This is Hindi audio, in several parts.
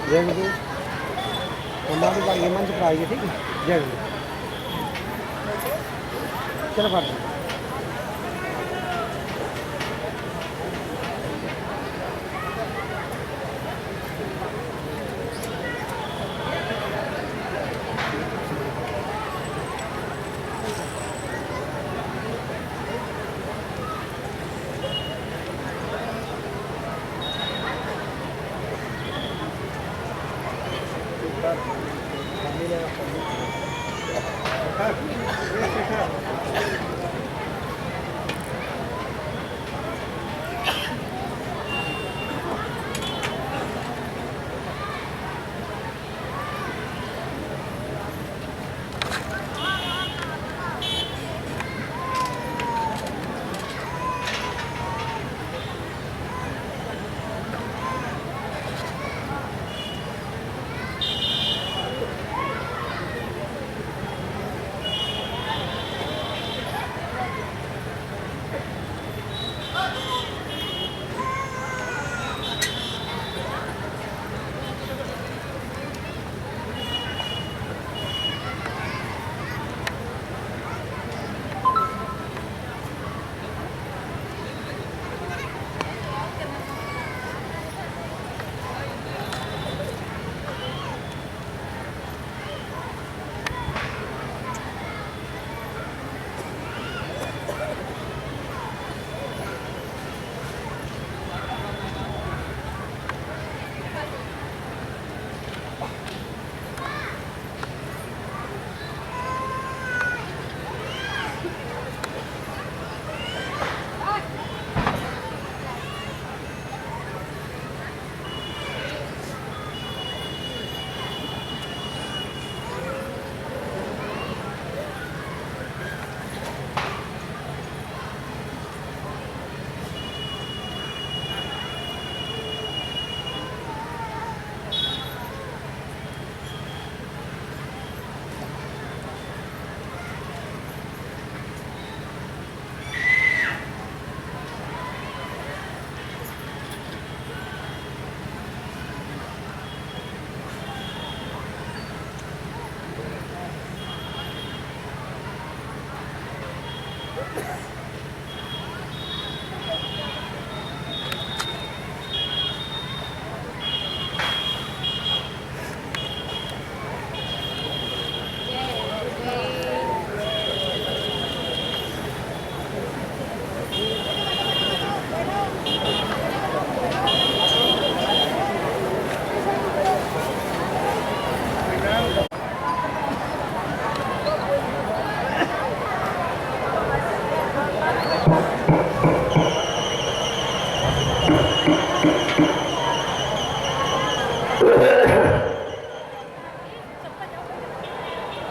जय गुरु। हमारे पास ये मंच पर आइए, ठीक है। जय गुरु। चलो बात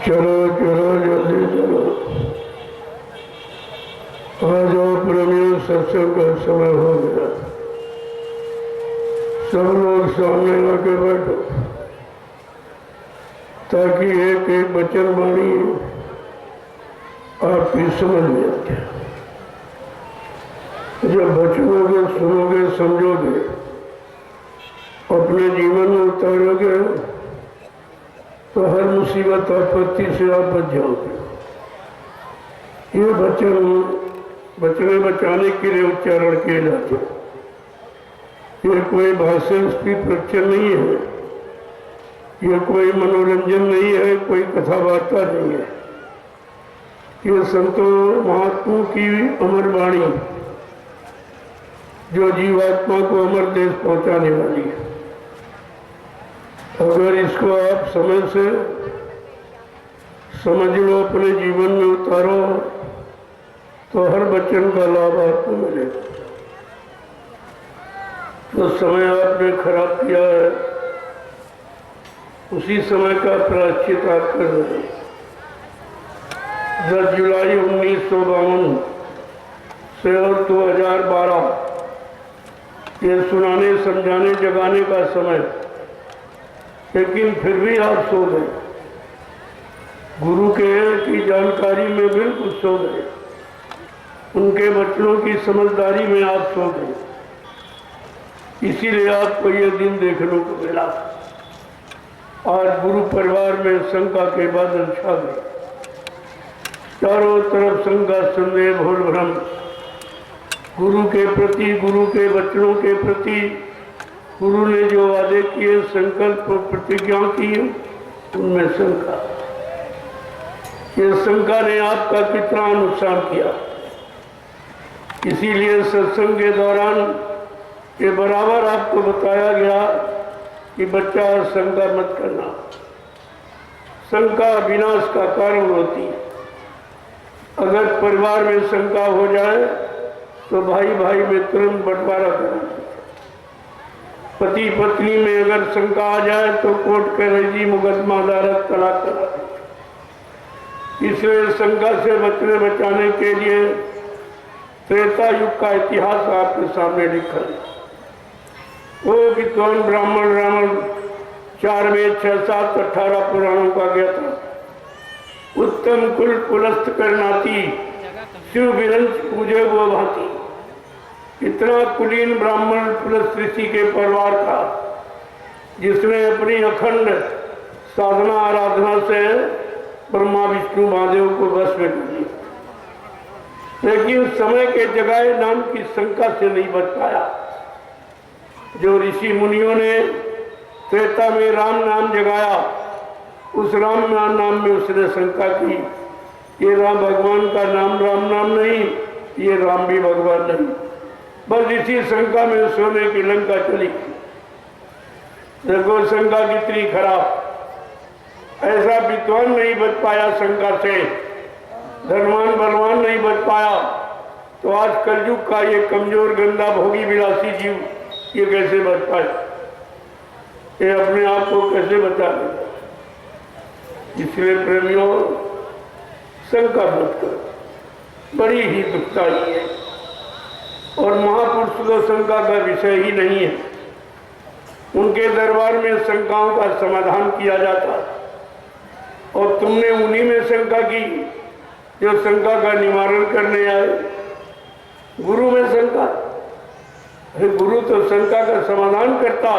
चलो चलो जल्दी चलो। आ जाओ प्रेमियों, सत्संग का समय हो गया। सब लोग सामने आके बैठो ताकि एक एक वचन वाणी आपकी समझ में आ जाए। जब बचनोगे, सुनोगे, समझोगे, अपने जीवन में उतारोगे तो हर मुसीबत आपत्ति से आप बच जाओगे। ये बचने बचाने के लिए उच्चारण किए जाते हैं। ये कोई भाषण स्पीच प्रवचन नहीं है, ये कोई मनोरंजन नहीं है, कोई कथा वार्ता नहीं है। ये संतों महात्माओं की अमर वाणी जो जीवात्मा को अमर देश पहुंचाने वाली है। अगर इसको आप समय से समझ लो, अपने जीवन में उतारो, तो हर वचन का लाभ आपको मिलेगा। तो समय आपने खराब किया है, उसी समय का प्रायश्चित आप कर रहे हैं। 10 जुलाई 1952 से और 2012 ये सुनाने, समझाने, जगाने का समय, लेकिन फिर भी आप सो गए। गुरु के की जानकारी में बिल्कुल सो गए, उनके वचनों की समझदारी में आप सो गए। इसीलिए आपको ये दिन देखने को मिला। आज गुरु परिवार में शंका के बादल छा गए। चारों तरफ शंका, संदेह, भूल भ्रम। गुरु के प्रति, गुरु के वचनों के प्रति, गुरु ने जो वादे किए, संकल्प और प्रतिज्ञा की, उनमें शंका। ये शंका ने आपका कितना नुकसान किया। इसीलिए सत्संग के दौरान ये बराबर आपको बताया गया कि बच्चा शंका मत करना। शंका विनाश का कारण होती है। अगर परिवार में शंका हो जाए तो भाई भाई में तुरंत बंटवारा करना। पति पत्नी में अगर शंका आ जाए तो कोर्ट कचहरी, मुकदमा, अदालत, तलाक करा देते। इसलिए शंका से बचाने के लिए त्रेता युग का इतिहास आपके सामने लिखा है। वो विद्वान ब्राह्मण रावण 4 वेद 6 7 18 पुराणों का गया था। उत्तम कुल पुलस्त करनाती, शिव विरंज पूजे वो भांति। इतना कुलीन ब्राह्मण पुलस्त ऋषि के परिवार था जिसने अपनी अखंड साधना आराधना से ब्रह्मा विष्णु महादेव को बस में कर दिया, लेकिन समय के जगाए नाम की शंका से नहीं बच पाया। जो ऋषि मुनियों ने त्रेता में राम नाम जगाया, उस राम नाम में उसने शंका की, ये राम भगवान का नाम राम नाम नहीं, ये राम भी भगवान नहीं। बस इसी शंका में सोने की लंका चली। देखो शंका कितनी खराब। ऐसा विद्वान नहीं बच पाया शंका से, धनवान बलवान नहीं बच पाया, तो आज कलयुग का ये कमजोर गंदा भोगी विलासी जीव ये कैसे बच पाए? ये अपने आप को कैसे बचा लेगा? इसलिए प्रेमियों, शंका मत करो, बड़ी ही दुखदायी है। और महापुरुष तो शंका का विषय ही नहीं है। उनके दरबार में शंकाओं का समाधान किया जाता, और तुमने उन्हीं में शंका की जो शंका का निवारण करने आए। गुरु में शंका, गुरु तो शंका का समाधान करता,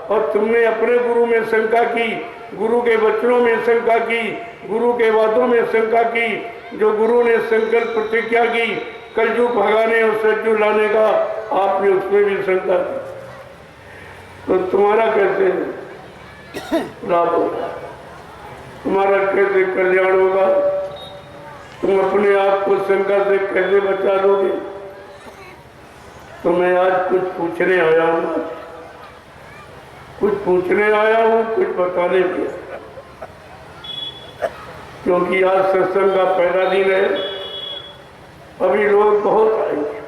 और तुमने अपने गुरु में शंका की, गुरु के वचनों में शंका की, गुरु के वादों में शंका की। जो गुरु ने संकल्प प्रतिज्ञा की कलयुग भगाने और सतयुग लाने का, आपने उसमें भी शंका की, तो तुम्हारा कैसे लाभ होगा? तुम्हारा कैसे कल्याण होगा? तुम अपने आप को शंका से कैसे बचा लोगे? तो मैं आज कुछ पूछने आया हूँ, कुछ पूछने आया हूँ, कुछ बताने भी, क्योंकि आज सत्संग का पहला दिन है। अभी लोग बहुत आएंगे,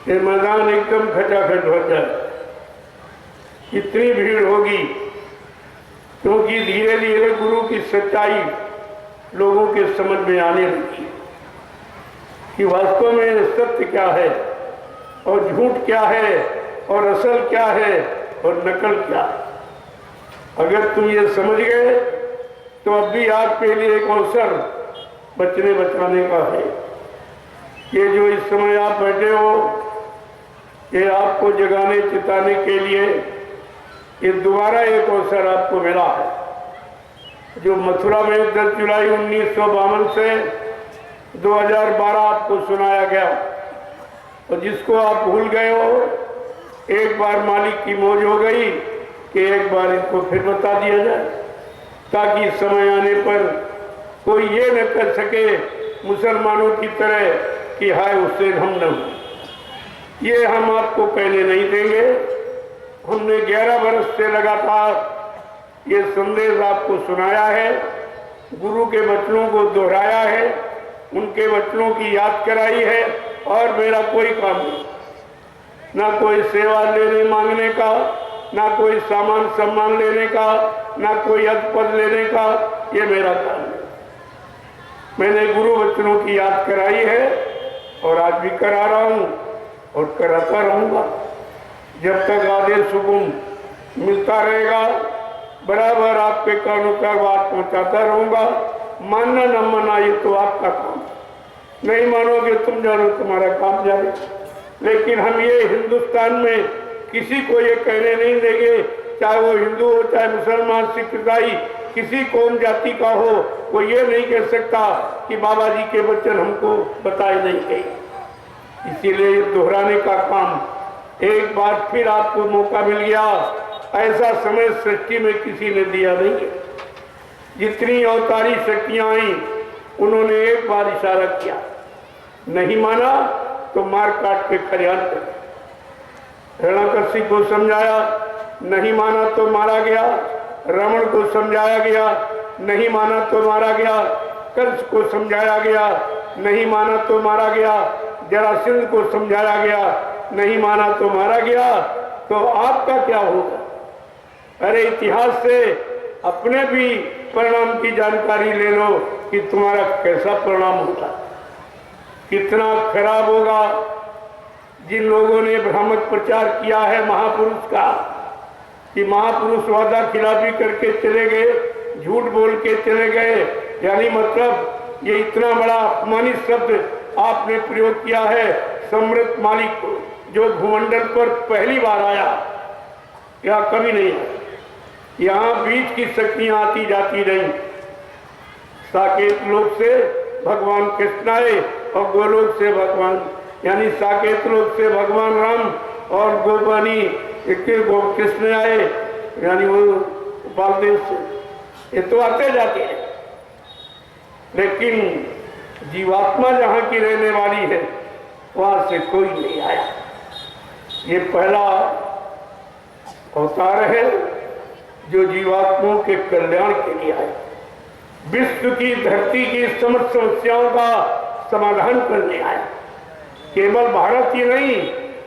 ये मैदान एकदम खचाखच भर जाए। इतनी भीड़ होगी क्योंकि धीरे धीरे गुरु की सच्चाई लोगों के समझ में आने लगी कि वास्तव में सत्य क्या है और झूठ क्या है और असल क्या है और नकल क्या। अगर तुम ये समझ गए तो अब भी आपके लिए एक अवसर बचने बचाने का है। ये जो इस समय आप बैठे हो, ये आपको जगाने चिताने के लिए ये दोबारा एक अवसर आपको मिला है। जो मथुरा में 10 जुलाई 1952 से 2012 आपको सुनाया गया, और जिसको आप भूल गए हो, एक बार मालिक की मौज हो गई कि एक बार इनको फिर बता दिया जाए, ताकि समय आने पर कोई ये न कर सके मुसलमानों की तरह कि हाय उससे हम न हो। ये हम आपको कहने नहीं देंगे। हमने 11 वर्ष से लगातार ये संदेश आपको सुनाया है, गुरु के वचनों को दोहराया है, उनके वचनों की याद कराई है, और मेरा कोई काम नहीं, ना कोई सेवा लेने मांगने का, ना कोई सामान सम्मान लेने का, ना कोई पद लेने का, ये मेरा काम है। मैंने गुरु वचनों की याद कराई है और आज भी करा रहा हूँ और कराता रहूँगा। जब तक आदेश हुकुम मिलता रहेगा, बराबर आपके कानों का बात पहुँचाता रहूँगा। मानना न मानना ये तो आपका काम, नहीं मानोगे तुम जानो, तुम्हारा काम जाने। लेकिन हम ये हिंदुस्तान में किसी को ये कहने नहीं देंगे चाहे वो हिंदू हो, चाहे मुसलमान, सिख, ईसाई, किसी कौम जाति का हो, वो ये नहीं कह सकता कि बाबा जी के वचन हमको बताए नहीं गए। इसीलिए दोहराने का काम एक बार फिर आपको मौका मिल गया। ऐसा समय सृष्टि में किसी ने दिया नहीं है। जितनी अवतारी शक्तियां आई, उन्होंने एक बार इशारा किया, नहीं माना तो मार काट के खरियान कर। हिरण्यकशिपु को समझाया, नहीं माना तो मारा गया। रावण को समझाया गया, नहीं माना तो मारा गया। कंस को समझाया गया, नहीं माना तो मारा गया। जरासंध को समझाया गया, नहीं माना तो मारा गया। तो आपका क्या होगा? अरे इतिहास से अपने भी परिणाम की जानकारी ले लो कि तुम्हारा कैसा परिणाम होगा, कितना खराब होगा। जिन लोगों ने भ्रामक प्रचार किया है महापुरुष का, कि महापुरुष वादा खिलाफी करके चले गए, झूठ बोल के चले गए, यानी मतलब ये इतना बड़ा अपमानित शब्द आपने प्रयोग किया है सम्राट मालिक को, जो भूमंडल पर पहली बार आया, या कभी नहीं आया। यहाँ बीच की शक्तियां आती जाती रही। साकेत लोक से भगवान कृष्ण आए और गोलोक से भगवान, यानी साकेत लोक से भगवान राम और गोपानी कृष्ण आए, यानी वो बालदेव से। ये तो आते जाते हैं, लेकिन जीवात्मा जहाँ की रहने वाली है वहां से कोई नहीं आया। ये पहला अवतार है जो जीवात्माओं के कल्याण के लिए आए, विश्व की धरती की समस्त समस्याओं का समाधान करने आया। केवल भारत ही नहीं,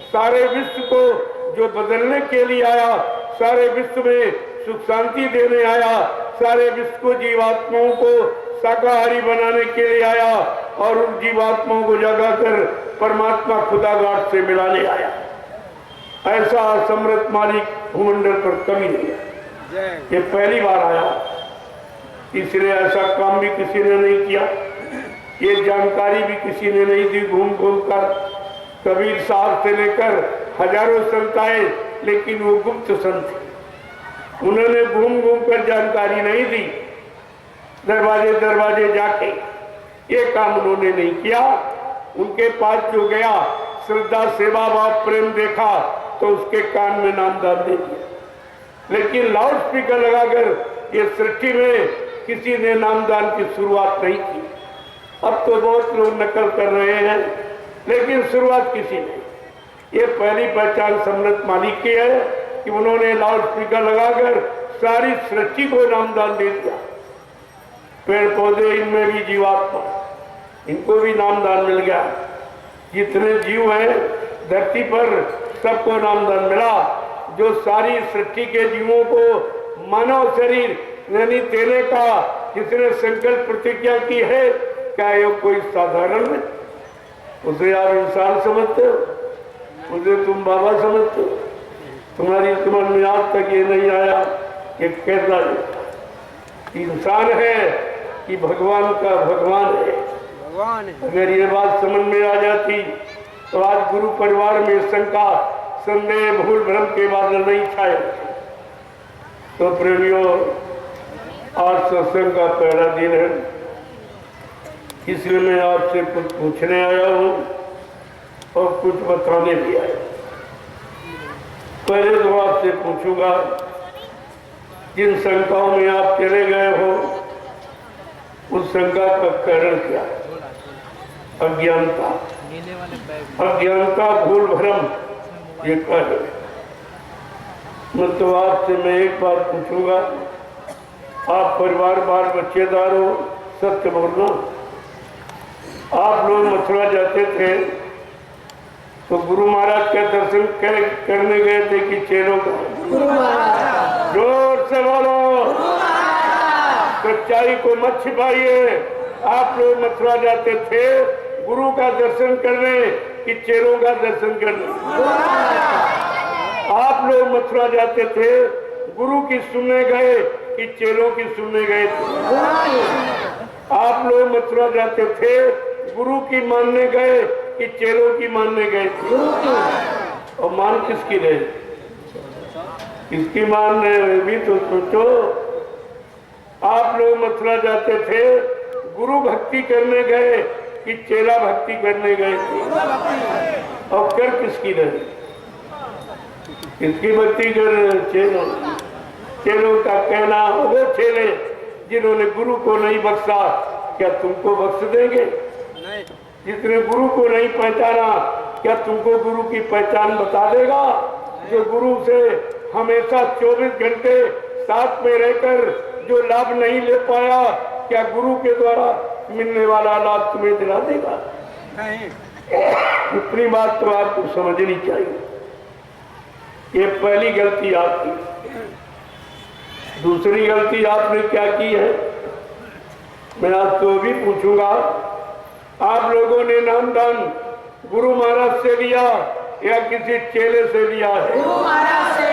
सारे विश्व को जो बदलने के लिए आया, सारे विश्व में सुख शांति देने आया, सारे विश्व को जीवात्माओं को शाकाहारी बनाने के लिए आया और उन जीवात्माओं को जगाकर परमात्मा खुदागार से मिलाने आया। ऐसा सम्राट मालिक भूमंडल पर कभी नहीं आया, ये पहली बार आया। इसलिए ऐसा काम भी किसी ने नहीं किया, ये जानकारी भी किसी ने नहीं दी। घूम घूम कर कबीर साहब से लेकर हजारों संत आए, लेकिन वो गुप्त संत थे, उन्होंने घूम घूम कर जानकारी नहीं दी। दरवाजे दरवाजे जाके ये काम उन्होंने नहीं किया। उनके पास जो गया, श्रद्धा सेवा भाव प्रेम देखा तो उसके कान में नामदान दे दिया, लेकिन लाउड स्पीकर लगाकर ये सृष्टि में किसी ने नामदान की शुरुआत नहीं की। अब तो बहुत लोग नकल कर रहे हैं, लेकिन शुरुआत किसी ने। ये पहली पहचान सम्राट मालिक की है कि उन्होंने लाउड स्पीकर लगाकर सारी सृष्टि को नामदान दे दिया। पेड़ पौधे, इनमें भी जीवात्मा, इनको भी नामदान मिल गया। जितने जीव हैं धरती पर सबको नामदान मिला। जो सारी सृष्टि के जीवों को मानव शरीर यानी देने का जिसने संकल्प प्रतिज्ञा की है, क्या ये कोई साधारण है? उसे आप इंसान समझते हो, उसे तुम बाबा समझते हो? तुम्हारी समझ में आज तक ये नहीं आया कि कैसा इंसान है कि भगवान का भगवान है। अगर ये बात समझ में आ जाती तो आज गुरु परिवार में शंका, संदेह, भूल भ्रम के बादल नहीं छाए। तो प्रेमियों, आज सत्संग का पहला दिन है, इसलिए मैं आपसे कुछ पूछने आया हूँ और कुछ बताने भी आया। पहले तो आपसे पूछूंगा, जिन शंकाओं में आप चले गए हो उस शंका का कारण क्या? अज्ञानता, अज्ञानता, भूल भ्रम, ये कारण है। मैं तो आपसे मैं एक बात पूछूंगा, आप परिवार बाल बच्चेदार हो, सत्य बोलना। आप लोग मथुरा जाते थे तो गुरु महाराज के दर्शन करने गए थे कि चेलों का? जोर से बोलो, सच्चाई को मत छिपाइए। आप लोग मथुरा जाते थे गुरु का दर्शन करने कि चेलों का दर्शन करने? आप लोग मथुरा जाते थे गुरु की सुनने गए कि चेलों की सुनने गए थे? आप लोग मथुरा जाते थे गुरु की मानने गए कि चेलों की मानने गए थे? और मान किसकी रहे? इसकी मान रहे हो भी तो सोचो। आप लोग मथुरा जाते थे, गुरु भक्ति करने गए कि चेला भक्ति करने गए थे? और कर किसकी रहे? किसकी भक्ति कर रहे? चेलों। चेलों का कहना, वो चेले जिन्होंने गुरु को नहीं बख्शा क्या तुमको बख्श देंगे? नहीं। जिसने गुरु को नहीं पहचाना क्या तुमको गुरु की पहचान बता देगा? जो गुरु से हमेशा 24 घंटे साथ में रहकर जो लाभ नहीं ले पाया क्या गुरु के द्वारा मिलने वाला लाभ तुम्हें दिला देगा? नहीं। इतनी बात तो आपको समझनी चाहिए। ये पहली गलती आपकी। दूसरी गलती आपने क्या की है, मैं आपको भी पूछूंगा। आप लोगों ने नामदान गुरु महाराज से लिया या किसी चेले से लिया है? गुरु महाराज से।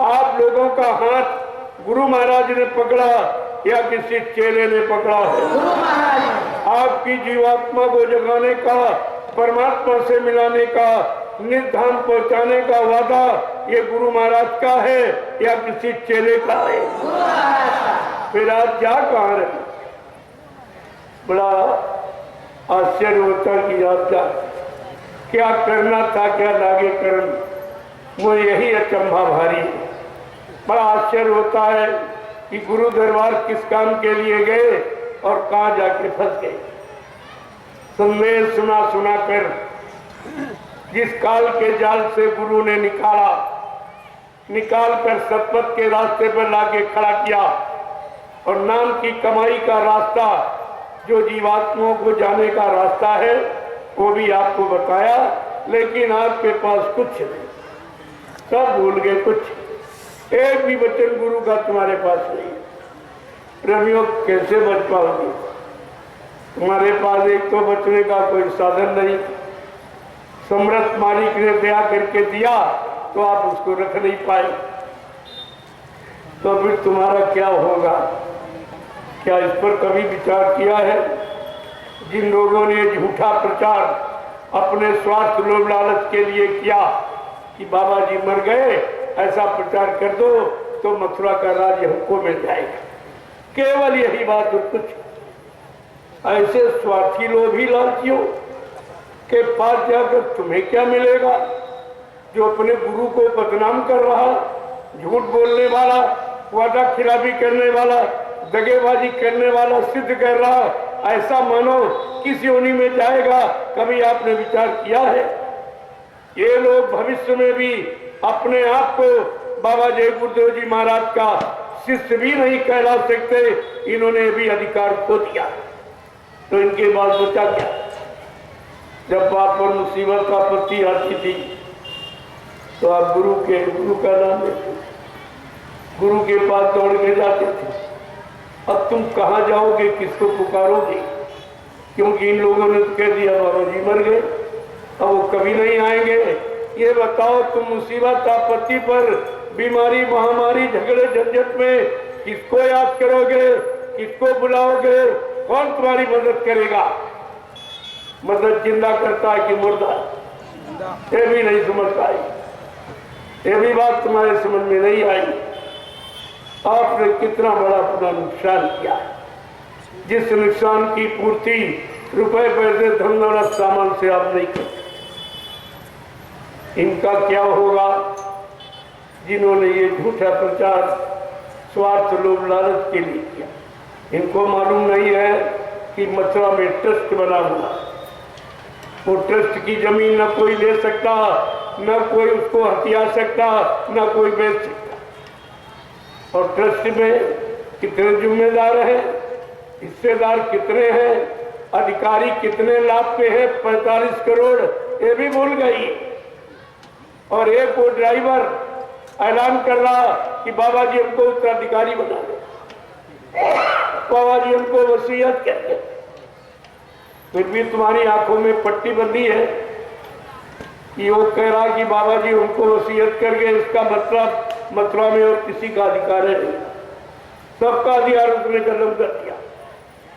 आप लोगों का हाथ गुरु महाराज ने पकड़ा या किसी चेले ने पकड़ा है? गुरु महाराज। आपकी जीवात्मा को जगाने का, परमात्मा से मिलाने का, निर्धाम पहुंचाने का वादा ये गुरु महाराज का है या किसी चेले का है? गुरु महाराज का। फिर आप क्या कह रहे? बड़ा आश्चर्य होता कि आप क्या करना था, क्या लागे कर्म, मुझे यही अचंभा भारी है। बड़ा आश्चर्य होता है कि गुरु दरबार किस काम के लिए गए और कहाँ जाके फंस गए। संदेश सुना सुना कर जिस काल के जाल से गुरु ने निकाल कर सतपथ के रास्ते पर लाके खड़ा किया और नाम की कमाई का रास्ता जो जीवात्माओं को जाने का रास्ता है वो भी आपको बताया, लेकिन आपके पास कुछ नहीं, सब भूल गए। कुछ एक भी वचन गुरु का तुम्हारे पास नहीं। प्रेमियों कैसे बच पाओगे? तुम्हारे पास एक तो बचने का कोई साधन नहीं। समर्थ मालिक ने दया करके दिया तो आप उसको रख नहीं पाए, तो फिर तुम्हारा क्या होगा? क्या इस पर कभी विचार किया है? जिन लोगों ने झूठा प्रचार अपने स्वार्थ लोभ लालच के लिए किया कि बाबा जी मर गए, ऐसा प्रचार कर दो तो मथुरा का राज्य हमको मिल जाएगा, केवल यही बात। और कुछ ऐसे स्वार्थी लोभी लालचियों के पास जाकर तुम्हें क्या मिलेगा? जो अपने गुरु को बदनाम कर रहा, झूठ बोलने वाला, वादा खिलाफी करने वाला, दगेबाजी करने वाला सिद्ध कर रहा, ऐसा मानो किस योनि में जाएगा? कभी आपने विचार किया है? ये लोग भविष्य में भी अपने आप को बाबा जय गुरुदेव जी महाराज का शिष्य भी नहीं कहला सकते। इन्होंने भी अधिकार खो दिया, तो इनके बाद बचा क्या? जब बाप पर मुसीबत का आपत्ति आती थी तो आप गुरु का नाम लेते, गुरु के पास दौड़ के जाते थे। अब तुम कहाँ जाओगे, किसको पुकारोगे? क्योंकि इन लोगों ने तो कह दिया बाबा जी मर गए, अब वो कभी नहीं आएंगे। ये बताओ, तुम मुसीबत आपत्ति पर, बीमारी महामारी झगड़े झंझट में किसको याद करोगे, किसको बुलाओगे? कौन तुम्हारी मदद करेगा? मदद जिंदा करता है कि मुर्दा? ये भी नहीं समझ पाई, ये भी बात तुम्हारे समझ में नहीं आई। आपने कितना बड़ा अपना नुकसान किया, जिस नुकसान की पूर्ति रुपए पैसे धन दौलत सामान से आप नहीं करते। इनका क्या होगा जिन्होंने ये झूठा प्रचार स्वार्थ लोभ लालच के लिए किया? इनको मालूम नहीं है कि मथुरा में ट्रस्ट बना हुआ, वो ट्रस्ट की जमीन न कोई ले सकता, न कोई उसको हथिया सकता, न कोई बेच सकता। और ट्रस्ट में कितने जिम्मेदार हैं, हिस्सेदार कितने हैं, अधिकारी कितने लाभ पे हैं? 45 करोड़, ये भी भूल गई। और एक वो ड्राइवर ऐलान कर रहा कि बाबा जी हमको उत्तराधिकारी बना दो, बाबा जी हमको वसीयत कहते। फिर भी तुम्हारी आंखों में पट्टी बंदी है कि वो कह रहा कि बाबा जी हमको वसीयत कर गए, इसका मतलब मथुरा में और किसी का अधिकार है नहीं, सबका अधिकार उसने खत्म कर दिया।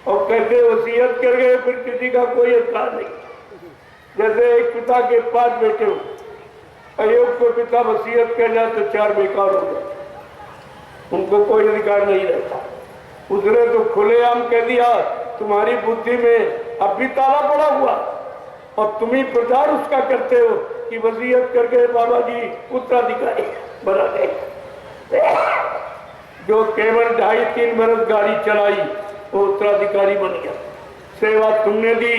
और कहते वसीयत कर गए, फिर किसी का कोई अधिकार नहीं। जैसे एक पिता के 5 बेटे हो, अयोग को पिता वसीयत कर जाए तो 4 बेकार हो गए, उनको कोई अधिकार नहीं रहता। उसने तो खुलेआम कह दिया तुम्हारी बुद्धि में अब भी ताला पड़ा हुआ और तुम ही प्रचार उसका करते हो कि वसीयत करके बाबा जी उत्तराधिकारी बना गए। जो केवल 2.5-3 बरस गाड़ी चलाई वो उत्तराधिकारी बन गया। सेवा तुमने दी,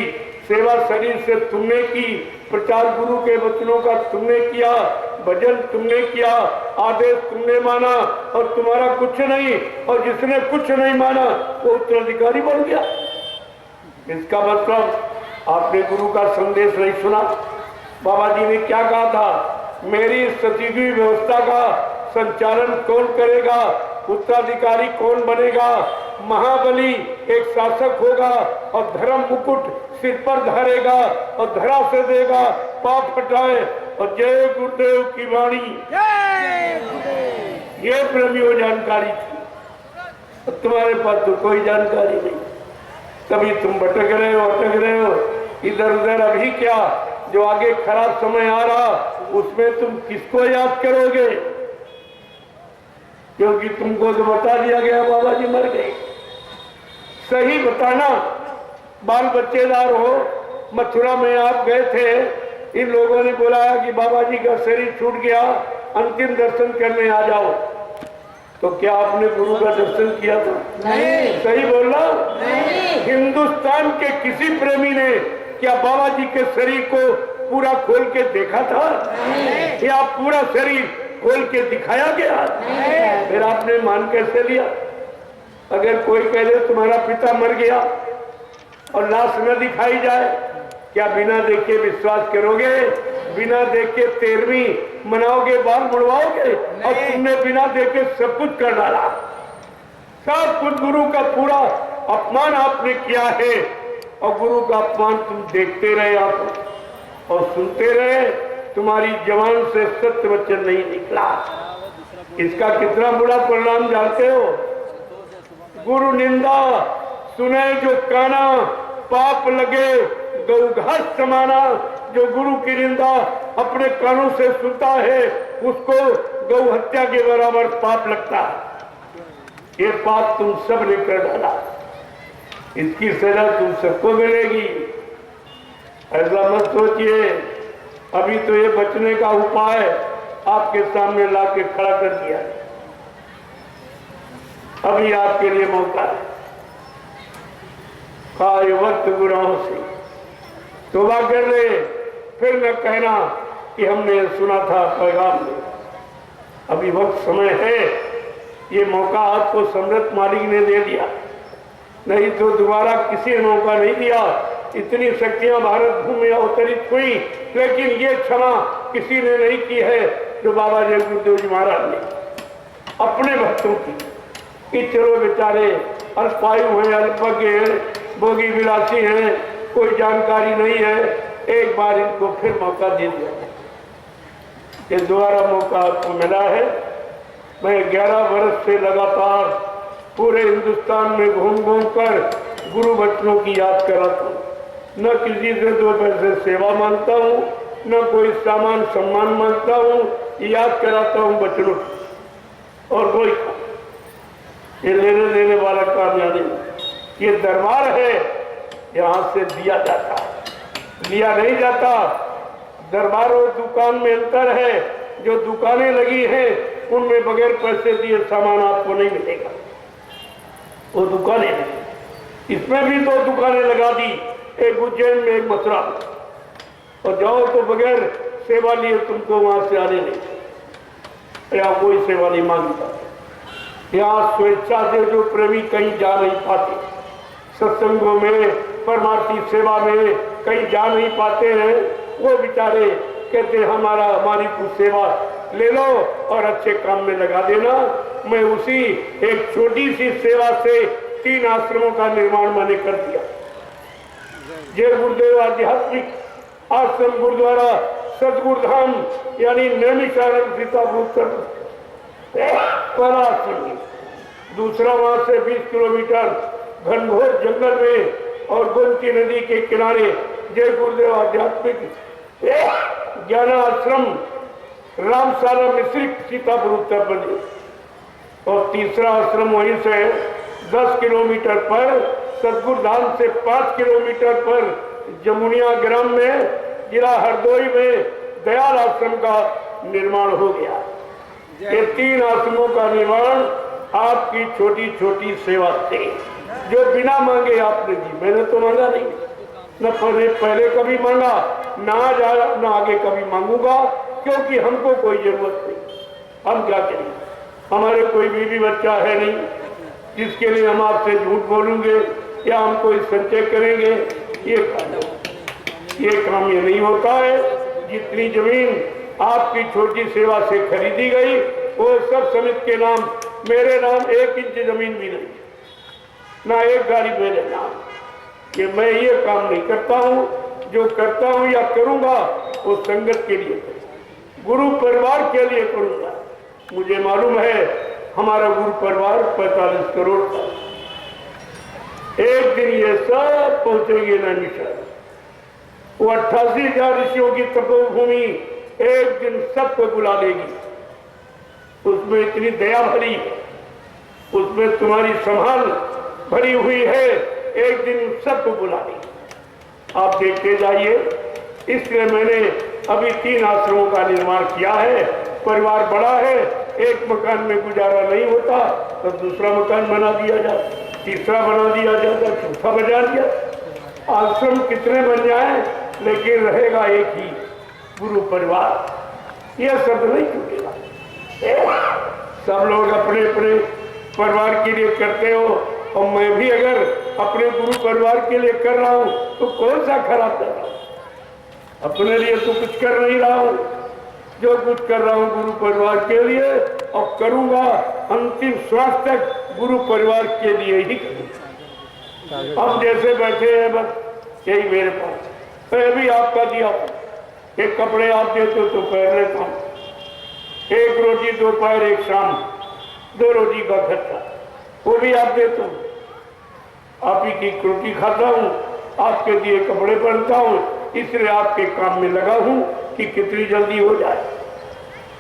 सेवा शरीर से तुमने की, प्रचार गुरु के वचनों का तुमने किया, भजन तुमने किया, आदेश तुमने माना और तुम्हारा कुछ नहीं, और जिसने कुछ नहीं माना वो उत्तराधिकारी बन गया। इसका मतलब आपने गुरु का संदेश नहीं सुना। बाबा जी ने क्या कहा था, मेरी सतीवी व्यवस्था का संचालन कौन करेगा, उत्तराधिकारी कौन बनेगा, महाबली एक शासक होगा और धर्म मुकुट सिर पर धारेगा और धरा से देगा, पाप हटाए और जय गुरुदेव की वाणी। ये प्रेमियों जानकारी थी, तुम्हारे पास तो कोई जानकारी नहीं। तभी तुम भटक रहे हो, अटक रहे हो इधर उधर। अभी क्या, जो आगे खराब समय आ रहा उसमें तुम किसको याद करोगे, क्योंकि तुमको तो बता दिया गया बाबा जी मर गए। सही बताना, बाल बच्चेदार हो, मथुरा में आप गए थे, इन लोगों ने बुलाया कि बाबा जी का शरीर छूट गया, अंतिम दर्शन करने आ जाओ, तो क्या आपने गुरु का दर्शन किया था? नहीं। सही बोलना? नहीं। हिंदुस्तान के किसी प्रेमी ने क्या बाबा जी के शरीर को पूरा खोल के देखा था? नहीं। या पूरा शरीर खोल के दिखाया गया? नहीं। फिर आपने मान कैसे लिया? अगर कोई कह दे तुम्हारा पिता मर गया और लाश न दिखाई जाए, क्या बिना देखे विश्वास करोगे? बिना देखे 13वीं मनाओगे, बाल मुड़वाओगे? और तुमने बिना देखे सब कुछ कर डाला। सब कुछ गुरु का पूरा अपमान आपने किया है, और गुरु का अपमान तुम देखते रहे आप और सुनते रहे। तुम्हारी जबान से सत्य वचन नहीं निकला। इसका कितना बुरा परिणाम जानते हो? गुरु निंदा सुने जो काना, पाप लगे गौघास समाना। जो गुरु की निंदा अपने कानों से सुनता है उसको गौ हत्या के बराबर पाप लगता है। ये पाप तुम सब ने कर डाला, इसकी सजा तुम सबको मिलेगी। ऐसा मत सोचिए। अभी तो ये बचने का उपाय आपके सामने लाके खड़ा कर दिया। अभी आपके लिए मौका है। खाए वक्त गुनाहों से तौबा कर ले, फिर न कहना कि हमने सुना था पैगाम में। अभी वक्त समय है, ये मौका आपको समृद्ध मालिक ने दे दिया, नहीं तो दोबारा किसी ने मौका नहीं दिया। इतनी शक्तियां भारत भूमि में अवतरित हुई, लेकिन ये क्षमा किसी ने नहीं की है जो बाबा जय गुरुदेव जी महाराज ने अपने भक्तों की। कि चलो बेचारे अल्पायु हैं, अल्पज्ञ हैं, भोगी विलासी हैं, कोई जानकारी नहीं है, एक बार इनको फिर मौका दे दिया। ये दोबारा मौका आपको मिला है। मैं 11 वर्ष से लगातार पूरे हिंदुस्तान में घूम घूम कर गुरु वचनों की याद कराता हूँ। न किसी से 2 पैसे सेवा मांगता हूँ, न कोई सामान सम्मान मांगता हूँ, याद कराता हूँ वचनों। और कोई ये लेने देने वाला काम नहीं। ये दरबार है, यहाँ से दिया जाता है, लिया नहीं जाता। दरबार और दुकान में अंतर है। जो दुकानें लगी हैं उनमें बगैर पैसे दिए सामान आपको नहीं मिलेगा। वो दुकानें नहीं। इसमें भी 2 दुकानें लगा दी, एक उज्जैन में एक मथुरा में, और जाओ तो बगैर सेवा लिए तुमको वहां से आने नहीं, या कोई सेवा नहीं मांगता। यहाँ स्वेच्छा से जो प्रेमी कहीं जा नहीं पाते, सत्संगों में परमार्थी सेवा में कहीं जा नहीं पाते हैं, वो बेचारे कहते हमारी कुछ सेवा ले लो और अच्छे काम में लगा देना। मैं उसी एक छोटी सी सेवा से 3 आश्रमों का निर्माण मैंने कर दिया। जय गुरुदेव आध्यात्मिक आश्रम गुरुद्वारा सतगुरुधाम यानी नैमिषारण्य सीतापुर पहला आश्रम, दूसरा वहां से 20 किलोमीटर घनघोर जंगल में और गोमती नदी के किनारे जय गुरुदेव आध्यात्मिक ज्ञान आश्रम रामशाला मिश्रिक सीतापुर उत्तर प्रदेश। और तीसरा आश्रम वहीं से 10 किलोमीटर पर, सतगुरुधाम से 5 किलोमीटर पर जमुनिया ग्राम में जिला हरदोई में दयाल आश्रम का निर्माण हो गया। ये 3 आश्रमों का निर्माण आपकी छोटी छोटी सेवा से, जो बिना मांगे आपने दी। मैंने तो मांगा नहीं, न पहले कभी मांगा, ना न आगे कभी मांगूंगा, क्योंकि हमको कोई जरूरत नहीं। हम क्या करें, हमारे कोई बीवी बच्चा है नहीं जिसके लिए हम आपसे झूठ बोलेंगे या हम कोई संचय करेंगे। ये काम ये नहीं होता है। जितनी जमीन आपकी छोटी सेवा से खरीदी गई वो सब समिति के नाम, मेरे नाम 1 इंच जमीन भी नहीं, ना एक गाड़ी मेरे नाम। कि मैं ये काम नहीं करता हूँ, जो करता हूँ या करूँगा वो संगत के लिए करूँगा, गुरु परिवार के लिए करूँगा। मुझे मालूम है हमारा गुरु परिवार 45 करोड़ का, एक दिन ये सब पहुंचेंगे नैमिषारण्य। वो 88,000 ऋषियों की तपोभूमि एक दिन सबको बुला लेगी। उसमें इतनी दया भरी है, उसमें तुम्हारी संभाल भरी हुई है, एक दिन सबको बुला लेगी। आप देखते जाइए। इसलिए मैंने अभी 3 आश्रमों का निर्माण किया है। परिवार बड़ा है, एक मकान में गुजारा नहीं होता तो दूसरा मकान बना दिया जाए, तीसरा बना दिया जाता, चौथा बना दिया। आश्रम कितने बन जाए लेकिन रहेगा एक ही, गुरु परिवार। यह शब्द नहीं छूटेगा। सब लोग अपने अपने परिवार के लिए करते हो, और मैं भी अगर अपने गुरु परिवार के लिए कर रहा हूं तो कौन सा खराब कर रहा हूं? अपने लिए तो कुछ कर नहीं रहा हूं। जो कुछ कर रहा हूं गुरु परिवार के लिए, और करूंगा अंतिम श्वास तक गुरु परिवार के लिए ही करूंगा। अब जैसे बैठे हैं बस यही मेरे पास, तो भी आपका दिया। एक कपड़े आप देते हो तो पहन लेता हूं, एक रोटी दोपहर एक शाम, 2 रोटी का खर्चा वो भी आप देते हो। आप ही की रोटी खाता हूँ, आपके दिए कपड़े पहनता हूँ, इसलिए आपके काम में लगा हूँ कि कितनी जल्दी हो जाए,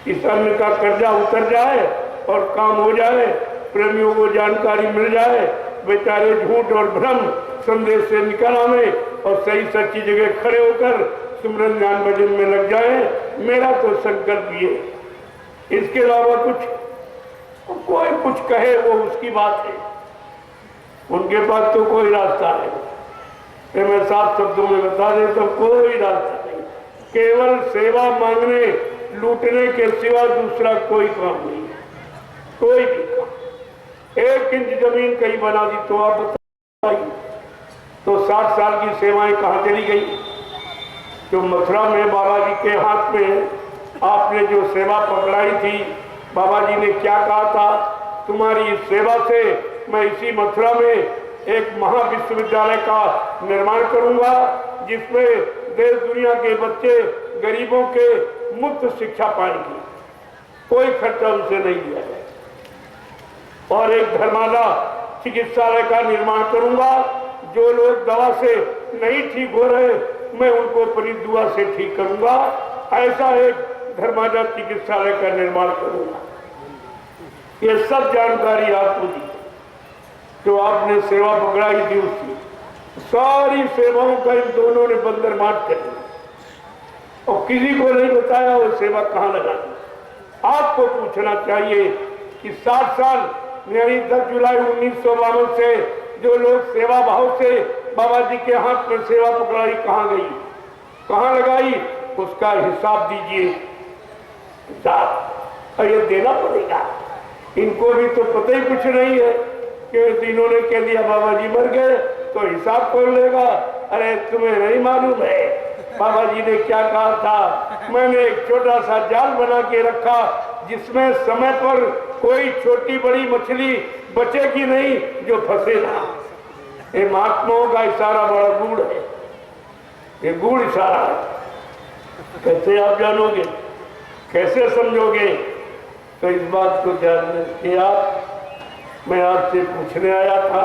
इस अन्न का कर्जा उतर जाए और काम हो जाए, प्रेमियों को जानकारी मिल जाए, बेचारे झूठ और भ्रम संदेश से निकल आवे और सही सच्ची जगह खड़े होकर सिमरन ज्ञान भजन में लग जाए। मेरा तो संकल्प ये, इसके अलावा कोई कुछ कहे वो उसकी बात है, उनके पास तो कोई रास्ता नहीं। मैं साफ शब्दों में बता देता हूं, कोई रास्ता नहीं। केवल सेवा मांगने लूटने के सिवा दूसरा कोई काम नहीं है, कोई भी काम। 1 इंच जमीन कहीं बना दी तो आप बताइए, तो 60 साल की सेवाएं कहाँ चली गई? जो मथुरा में बाबा जी के हाथ में आपने जो सेवा पकड़ाई थी, बाबा जी ने क्या कहा था? तुम्हारी इस सेवा से मैं इसी मथुरा में एक महाविश्वविद्यालय का निर्माण करूंगा, जिसमें देश दुनिया के बच्चे गरीबों के मुफ्त शिक्षा पाएंगे, कोई खर्चा उनसे नहीं लिया जाए। और एक धर्माला चिकित्सालय का निर्माण करूंगा, जो लोग दवा से नहीं ठीक हो रहे मैं उनको अपनी दुआ से ठीक करूंगा। ऐसा एक धर्माजा चिकित्सालय का निर्माण करूंगा। ये सब जानकारी आपको दी, जो आपने सेवा पकड़ाई थी उसकी सारी सेवाओं का इन दोनों ने बंदर मार कर दिया, और किसी को नहीं बताया वो सेवा कहाँ लगानी। आपको पूछना चाहिए कि 60 साल यानी 10 जुलाई 1952 से जो लोग सेवा भाव से बाबा जी के हाथ में सेवा पकड़ाई कहाँ गई, कहाँ लगाई, उसका हिसाब दीजिए। हिसाब ये देना पड़ेगा। इनको भी तो पता ही कुछ नहीं है कि इन्होंने कह दिया बाबा जी मर गए तो हिसाब कौन लेगा? अरे तुम्हें नहीं मालूम है बाबा जी ने क्या कहा था? मैंने एक छोटा सा जाल बना के रखा जिसमें समय पर कोई छोटी बड़ी मछली बचेगी नहीं जो फंसे ना। ये महात्माओं का इशारा बड़ा गूढ़ है, ये गूढ़ इशारा है। कैसे आप जानोगे, कैसे समझोगे? तो इस बात को ध्यान में आप, मैं आपसे पूछने आया था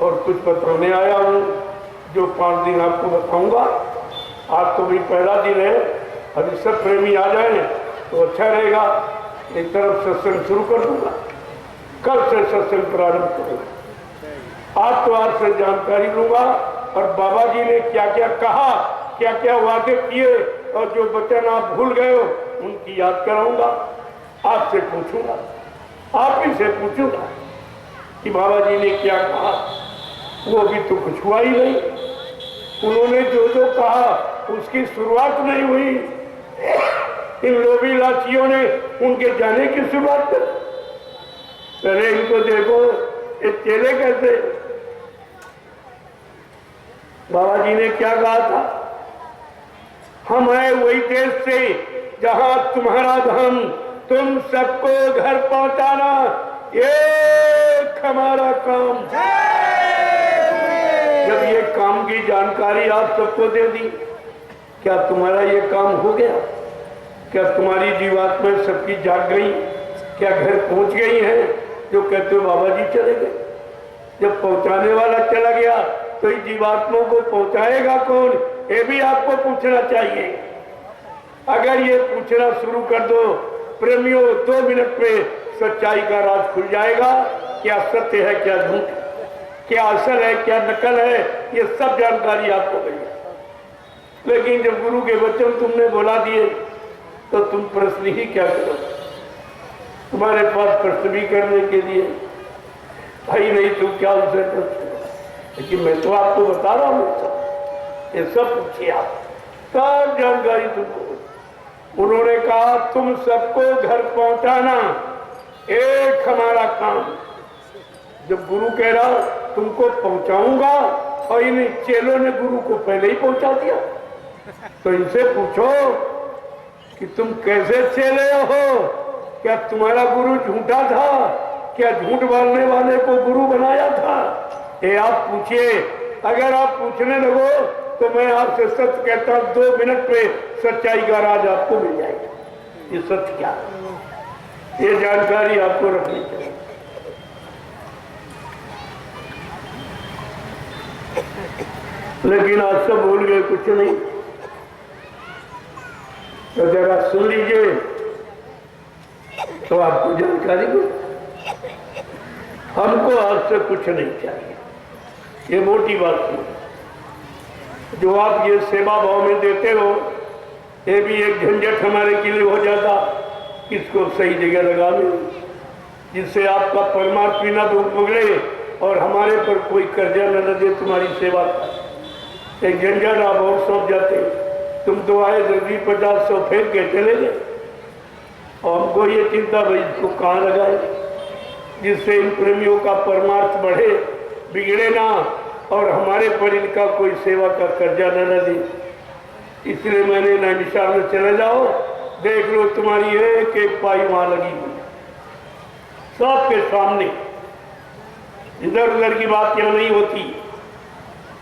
और कुछ बताने आया हूँ, जो 5 दिन आपको बताऊंगा। आज तो भी पहला दिन है, अभी सब प्रेमी आ जाए तो अच्छा रहेगा। एक तरफ सत्संग शुरू कर दूंगा, कल से सत्संग प्रारंभ करूंगा। आज तो आज से जानकारी लूंगा और बाबा जी ने क्या क्या कहा, क्या क्या वादे किए और जो वचन आप भूल गए हो उनकी याद कराऊंगा। आपसे पूछूंगा, आप ही से पूछूंगा कि बाबा जी ने क्या कहा। वो भी तो कुछ हुआ ही नहीं। उन्होंने जो जो कहा उसकी शुरुआत नहीं हुई। इन लोभी लाचियों ने उनके जाने की शुरुआत कर। पहले इनको देखो, ये चेले कैसे। बाबा जी ने क्या कहा था, हम है वही देश से जहां तुम्हारा धाम, तुम सबको घर पहुंचाना एक हमारा काम। जब ये काम की जानकारी आप सबको दे दी, क्या तुम्हारा ये काम हो गया? क्या तुम्हारी जीवात्मा सबकी जाग गई? क्या घर पहुंच गई है? जो कहते हो बाबा जी चले गए। जब पहुंचाने वाला चला गया तो इस जीवात्मा को पहुंचाएगा कौन, ये भी आपको पूछना चाहिए। अगर ये पूछना शुरू कर दो प्रेमियों, 2 मिनट में सच्चाई का राज खुल जाएगा। क्या सत्य है, क्या झूठ है, क्या असल है, क्या नकल है, ये सब जानकारी आपको मिल। लेकिन जब गुरु के वचन तुमने बोला दिए तो तुम प्रश्न ही क्या करो। तुम्हारे पास प्रश्न भी करने के लिए भाई नहीं, तुम क्या उनसे प्रश्न। लेकिन मैं तो आपको बता रहा हूँ, ये सब पूछिए आप, सब जानकारी तुमको। उन्होंने कहा तुम सबको घर पहुंचाना एक हमारा काम। जब गुरु कह रहा तुमको पहुंचाऊंगा और इन चेलों ने गुरु को पहले ही पहुंचा दिया, तो इनसे पूछो कि तुम कैसे चेले हो। क्या तुम्हारा गुरु झूठा था? क्या झूठ बोलने वाले को गुरु बनाया था? ये आप पूछिए। अगर आप पूछने लगो तो मैं आपसे सच कहता हूं, 2 मिनट में सच्चाई का राज आपको मिल जाएगा। ये सच क्या है, ये जानकारी आपको रखनी चाहिए। लेकिन आज सब भूल गए, कुछ नहीं। तो जरा सुन लीजिए तो आपको जानकारी दो। हमको आपसे कुछ नहीं चाहिए, ये मोटी बात है। जो आप ये सेवा भाव में देते हो, ये भी एक झंझट हमारे के लिए हो जाता। इसको सही जगह लगा लो, जिससे आपका परमार्थ भी न बिगड़े और हमारे पर कोई कर्जा न लगे तुम्हारी सेवा का। एक झंझट आप और सौंप जाते। तुम तो आए जल्दी 50-100 फेंक के चले गए और हमको ये चिंता भाई इसको कहाँ लगाए, जिससे इन प्रेमियों का परमार्थ बढ़े, बिगड़े ना और हमारे पर इनका कोई सेवा का कर्जा न लगे। इसलिए मैंने नैनीताल में चले जाओ, देख लो तुम्हारी एक एक पाई वहां लगी हुई सबके सामने। इधर उधर की बात यहाँ नहीं होती।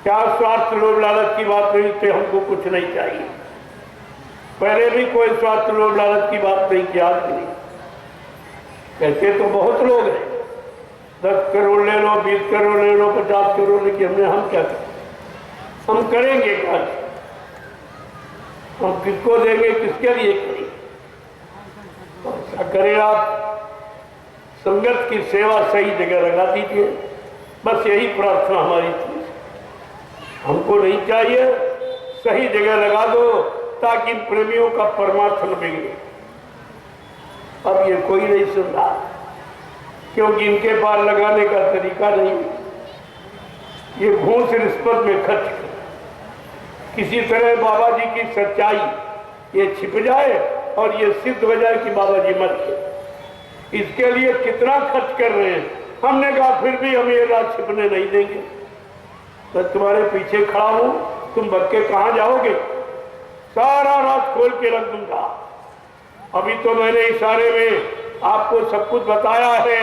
क्या स्वार्थ लोभ लालच की बात नहीं, तो हमको कुछ नहीं चाहिए। पहले भी कोई स्वार्थ लोभ लालच की बात नहीं की, आज नहीं। कहते तो बहुत लोग हैं, 10 करोड़ ले लो, 20 करोड़ ले लो, 50 करोड़ लेके हम क्या करें? हम करेंगे क्या? हम किसको देंगे, किसके लिए करेंगे? ऐसा करें आप, संगत की सेवा सही जगह लगा दीजिए। बस यही प्रार्थना हमारी थी। हमको नहीं चाहिए, सही जगह लगा दो ताकि प्रेमियों का परमार्थ न बिगड़े। अब ये कोई नहीं सुन रहा, क्योंकि इनके पास लगाने का तरीका नहीं। ये घूस रिश्वत में खर्च कर किसी तरह बाबा जी की सच्चाई ये छिप जाए और ये सिद्ध हो जाए कि बाबा जी मर गए। इसके लिए कितना खर्च कर रहे हैं। हमने कहा फिर भी हम ये रात छिपने नहीं देंगे। तो तुम्हारे पीछे खड़ा हूं, तुम बक्के कहाँ जाओगे? सारा रात खोल के रख दूंगा। अभी तो मैंने इशारे में आपको सब कुछ बताया है,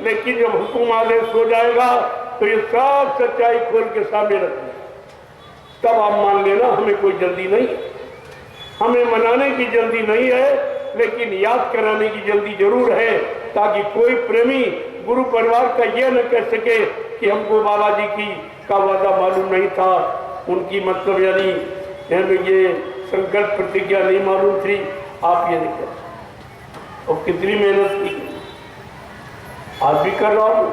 लेकिन जब हुक्म आदेश हो जाएगा तो ये सब सच्चाई खोल के सामने रख दूंगा। तब आप मान लेना, हमें कोई जल्दी नहीं, हमें मनाने की जल्दी नहीं है, लेकिन याद कराने की जल्दी जरूर है, ताकि कोई प्रेमी गुरु परिवार का यह न कह सके कि हमको बाबा जी की का वादा मालूम नहीं था, उनकी मतलब यानी ये संकल्प प्रतिज्ञा नहीं मालूम थी। आप ये नहीं कर सकते। और कितनी मेहनत की, आज भी कर रहा हूं,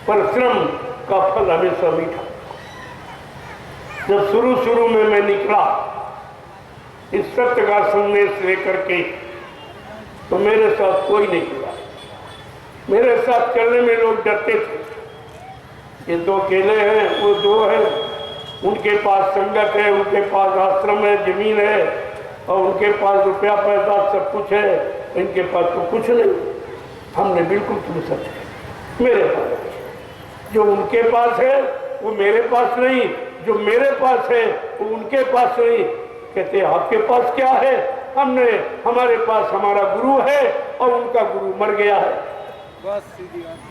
परिश्रम का फल हमेशा मीठा। जब शुरू में मैं निकला इस सत्य का संदेश लेकर के, तो मेरे साथ कोई नहीं हुआ। मेरे साथ चलने में लोग डरते थे, ये दो अकेले हैं, वो दो हैं, उनके पास संगत है, उनके पास आश्रम है, जमीन है, और उनके पास रुपया पैसा सब कुछ है, इनके पास तो कुछ नहीं। हमने बिल्कुल तुम सच है, मेरे पास जो उनके पास है वो मेरे पास नहीं, जो मेरे पास है वो उनके पास नहीं। कहते आपके पास क्या है? हमारे पास हमारा गुरु है, और उनका गुरु मर गया है,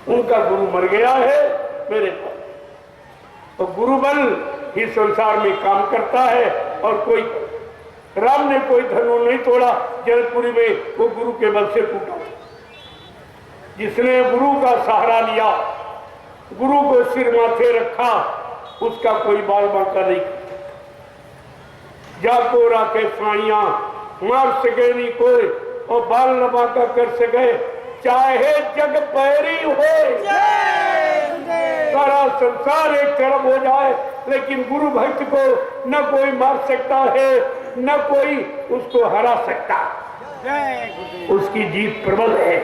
उनका गुरु मर गया है मेरे पास। तो गुरु बल ही संसार में काम करता है, और कोई राम ने कोई धनु नहीं तोड़ा जनकपुरी में, वो गुरु के बल से टूटा। जिसने गुरु का सहारा लिया, गुरु को सिर माथे रखा, उसका कोई बाल बांका नहीं। जाको राखे साइया मार सके नहीं कोई, और बाल न बांका कर सके चाहे जग पैरी हो, सारा संसार एक तरफ हो जाए, लेकिन गुरु भक्त को न कोई मार सकता है, न कोई उसको हरा सकता। उसकी जीत प्रबल है।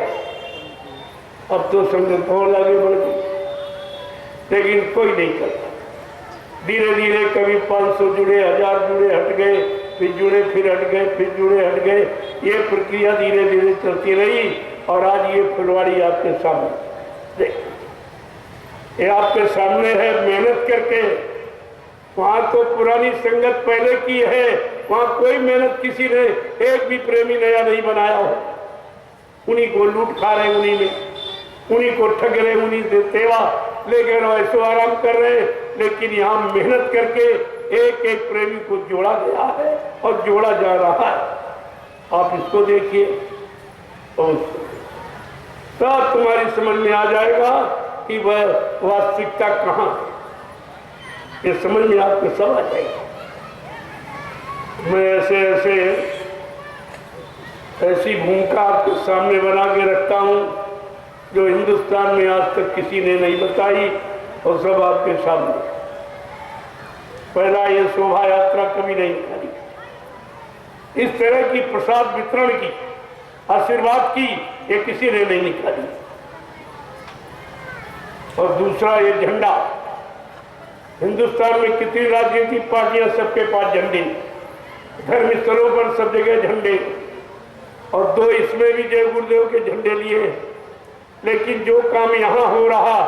अब तो संगत और आगे बढ़ गई, लेकिन कोई नहीं करता। धीरे धीरे कभी 500 जुड़े, 1000 जुड़े, हट गए, फिर जुड़े, फिर हट गए, फिर जुड़े, हट गए। ये प्रक्रिया धीरे धीरे चलती रही, और आज ये फुलवाड़ी आपके सामने देख, ये आपके सामने है। मेहनत करके, वहां तो पुरानी संगत पहले की है, वहां कोई मेहनत किसी ने एक भी प्रेमी नया नहीं बनाया हो। उन्हीं को लूट खा रहे, उन्हीं में उन्हीं को ठग रहे, उन्हीं से सेवा लेकर ऐसो आराम कर रहे। लेकिन यहाँ मेहनत करके एक एक प्रेमी को जोड़ा गया है, और जोड़ा जा रहा है। आप इसको देखिए, और तब तुम्हारी समझ में आ जाएगा कि वह वास्तविकता कहाँ है। ये समझ में आपको सब आ जाएगा। मैं ऐसी भूमिका आपके सामने बना के रखता हूँ जो हिंदुस्तान में आज तक किसी ने नहीं बताई, और सब आपके सामने। पहला ये शोभा यात्रा कभी नहीं निकाली, इस तरह की प्रसाद वितरण की, आशीर्वाद की, ये किसी ने नहीं निकाली। और दूसरा ये झंडा, हिंदुस्तान में कितनी राजनीतिक पार्टियां, सबके पास झंडे, धर्म स्थलों पर सब जगह झंडे, और 2 इसमें भी जय गुरुदेव के झंडे लिए। लेकिन जो काम यहाँ हो रहा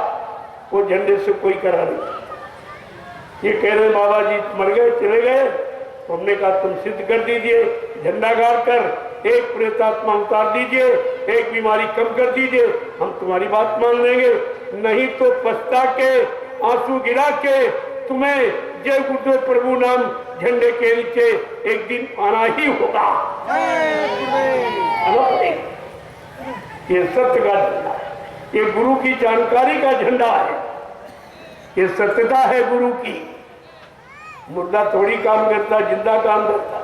वो झंडे से कोई करा नहीं। ये कह रहे बाबा जी मर गए, चले गए, तो हमने कहा तुम सिद्ध कर दीजिए, झंडा गाड़ कर एक प्रेतात्मा उतार दीजिए, एक बीमारी कम कर दीजिए, हम तुम्हारी बात मान लेंगे। नहीं तो पछता के, आंसू गिरा के तुम्हें जय गुरुदेव प्रभु नाम झंडे के नीचे एक दिन आना ही होगा। ये सत्य का झंडा, ये गुरु की जानकारी का झंडा है, ये सत्यता है गुरु की। मुर्दा थोड़ी काम करता, जिंदा काम करता।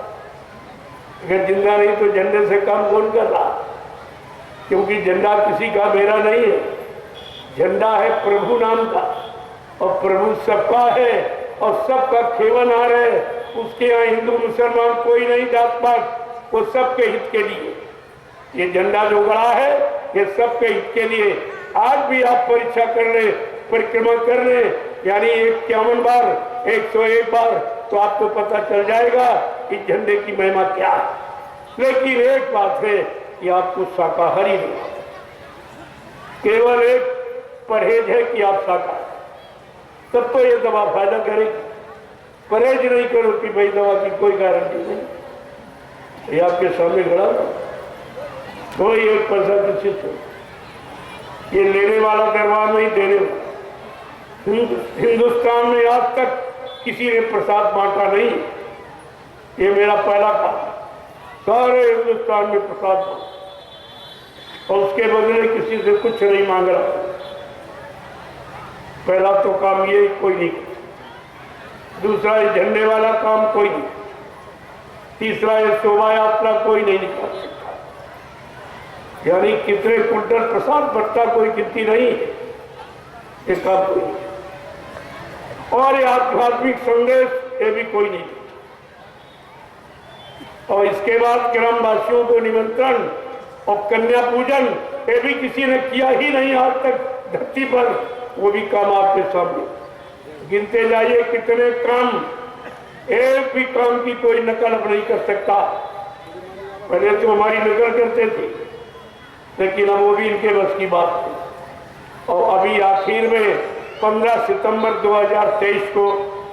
अगर जिंदा नहीं तो झंडे से काम कौन कर रहा? क्योंकि झंडा किसी का मेरा नहीं है, झंडा है प्रभु नाम का, और प्रभु सबका है, और सबका खेवनहार है। उसके यहाँ हिंदू मुसलमान कोई नहीं, जात पात, वो सबके हित के लिए ये झंडा जो गड़ा है, ये सबके हित के लिए। आज भी आप परीक्षा कर ले, परिक्रमा कर ले, यानी 51 बार, 101 बार, तो आपको पता चल जाएगा कि झंडे की महिमा क्या है। लेकिन एक बात है कि आपको शाकाहारी नहीं, केवल एक परहेज है कि आप शाकाहारी, तब तो ये दवा फायदा करेगी। परहेज नहीं करो कि भाई दवा की कोई गारंटी नहीं, ये आपके सामने खड़ा, कोई एक पैसा किसी से, ये लेने वाला दरबार नहीं, देने वाला। हिंदुस्तान में आज तक किसी ने प्रसाद बांटा नहीं, ये मेरा पहला काम। सारे हिंदुस्तान में प्रसाद बांटा, और उसके बदले किसी से कुछ नहीं मांग रहा। पहला तो काम ये कोई नहीं, दूसरा ये झंडे वाला काम कोई नहीं, तीसरा ये शोभा यात्रा कोई नहीं निकाल सकता। यानी कितने कुंटल प्रसाद बढ़ता कोई गिनती नहीं, एक कोई, और ये आध्यात्मिक संदेश ये भी कोई नहीं। और इसके बाद ग्रामवासियों को निमंत्रण और कन्या पूजन ये भी किसी ने किया ही नहीं आज तक धरती पर, वो भी काम आपके सामने गिनते जाइए कितने काम, एक भी काम की कोई नकल अब नहीं कर सकता। पहले तो हमारी नकल करते थे, लेकिन अब वो भी इनके बस की बात थी। और अभी आखिर में 15 सितंबर 2023 को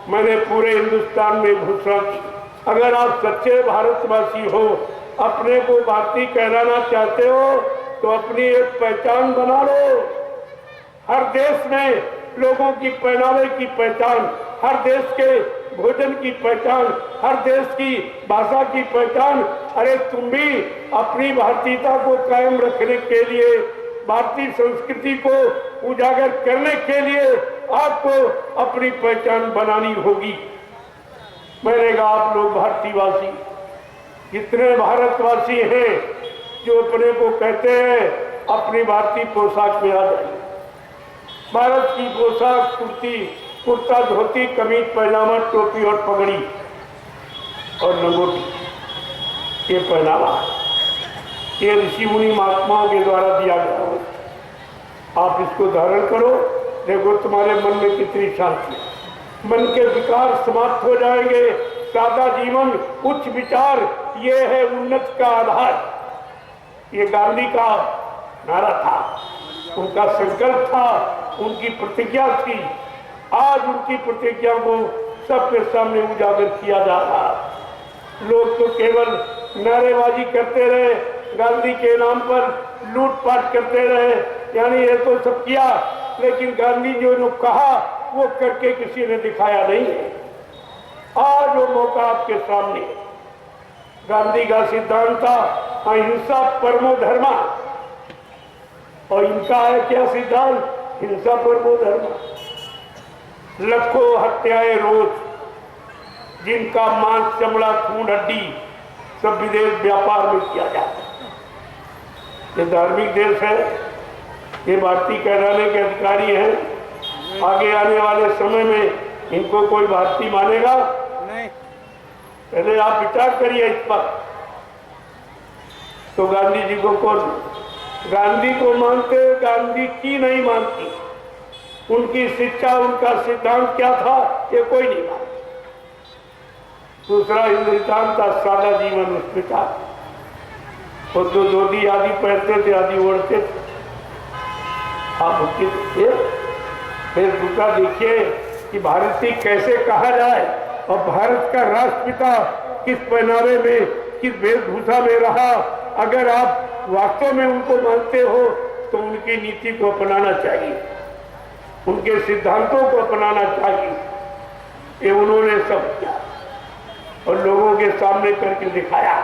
मैंने पूरे हिंदुस्तान में घोषणा की, अगर आप सच्चे भारतवासी हो, अपने को भारतीय कहलाना चाहते हो, तो अपनी एक पहचान बना लो। हर देश में लोगों की पहनावे की पहचान, हर देश के भोजन की पहचान, हर देश की भाषा की पहचान। अरे तुम भी अपनी भारतीयता को कायम रखने के लिए, भारतीय संस्कृति को उजागर करने के लिए आपको अपनी पहचान बनानी होगी। मैंने कहा आप लोग भारतीयवासी, जितने भारतवासी हैं जो अपने को कहते हैं, अपनी भारतीय पोशाक में आ जाए। भारत की पोशाक कुर्ता धोती कमीज पैजामा टोपी और पगड़ी और लंगोटी, ये पहनावा ये ऋषि मुनि महात्माओं के द्वारा दिया गया हो। आप इसको धारण करो, देखो तुम्हारे मन में कितनी शांति, मन के विकार समाप्त हो जाएंगे। सादा जीवन, उच्च विचार, ये है उन्नत का आधार। ये गांधी का नारा था, उनका संकल्प था, उनकी प्रतिज्ञा थी। आज उनकी प्रतिज्ञा को सबके सामने उजागर किया जा रहा। लोग तो केवल नारेबाजी करते रहे, गांधी के नाम पर लूटपाट करते रहे, यानी ये तो सब किया, लेकिन गांधी जो कहा वो करके किसी ने दिखाया नहीं है। आज वो मौका आपके सामने। गांधी का सिद्धांत था अहिंसा परमो धर्मा, और इनका है क्या सिद्धांत? हिंसा परमो धर्मा। लाखों हत्याएं रोज, जिनका मांस चमड़ा खून हड्डी सब विदेश व्यापार में किया जाता है। ये धार्मिक देश है, ये भारतीय कहलाने के अधिकारी हैं। आगे आने वाले समय में इनको कोई भारतीय मानेगा नहीं। पहले आप विचार करिए इस पर। तो गांधी जी को कौन, गांधी को मानते, गांधी की नहीं मानती। उनकी शिक्षा, उनका सिद्धांत क्या था, ये कोई नहीं मानता। दूसरा हिंदुस्तान का सादा जीवन उसमें था। और जो धोती आदि पहनते थे, आदि ओढ़ते थे, आप उसके देखिए। फिर दूसरा देखिए कि भारतीय कैसे कहा जाए, और भारत का राष्ट्रपिता किस पहनावे में, किस वेशभूषा में रहा। अगर आप वास्तव में उनको मानते हो तो उनकी नीति को अपनाना चाहिए, उनके सिद्धांतों को अपनाना चाहिए। ये उन्होंने सब किया और लोगों के सामने करके दिखाया।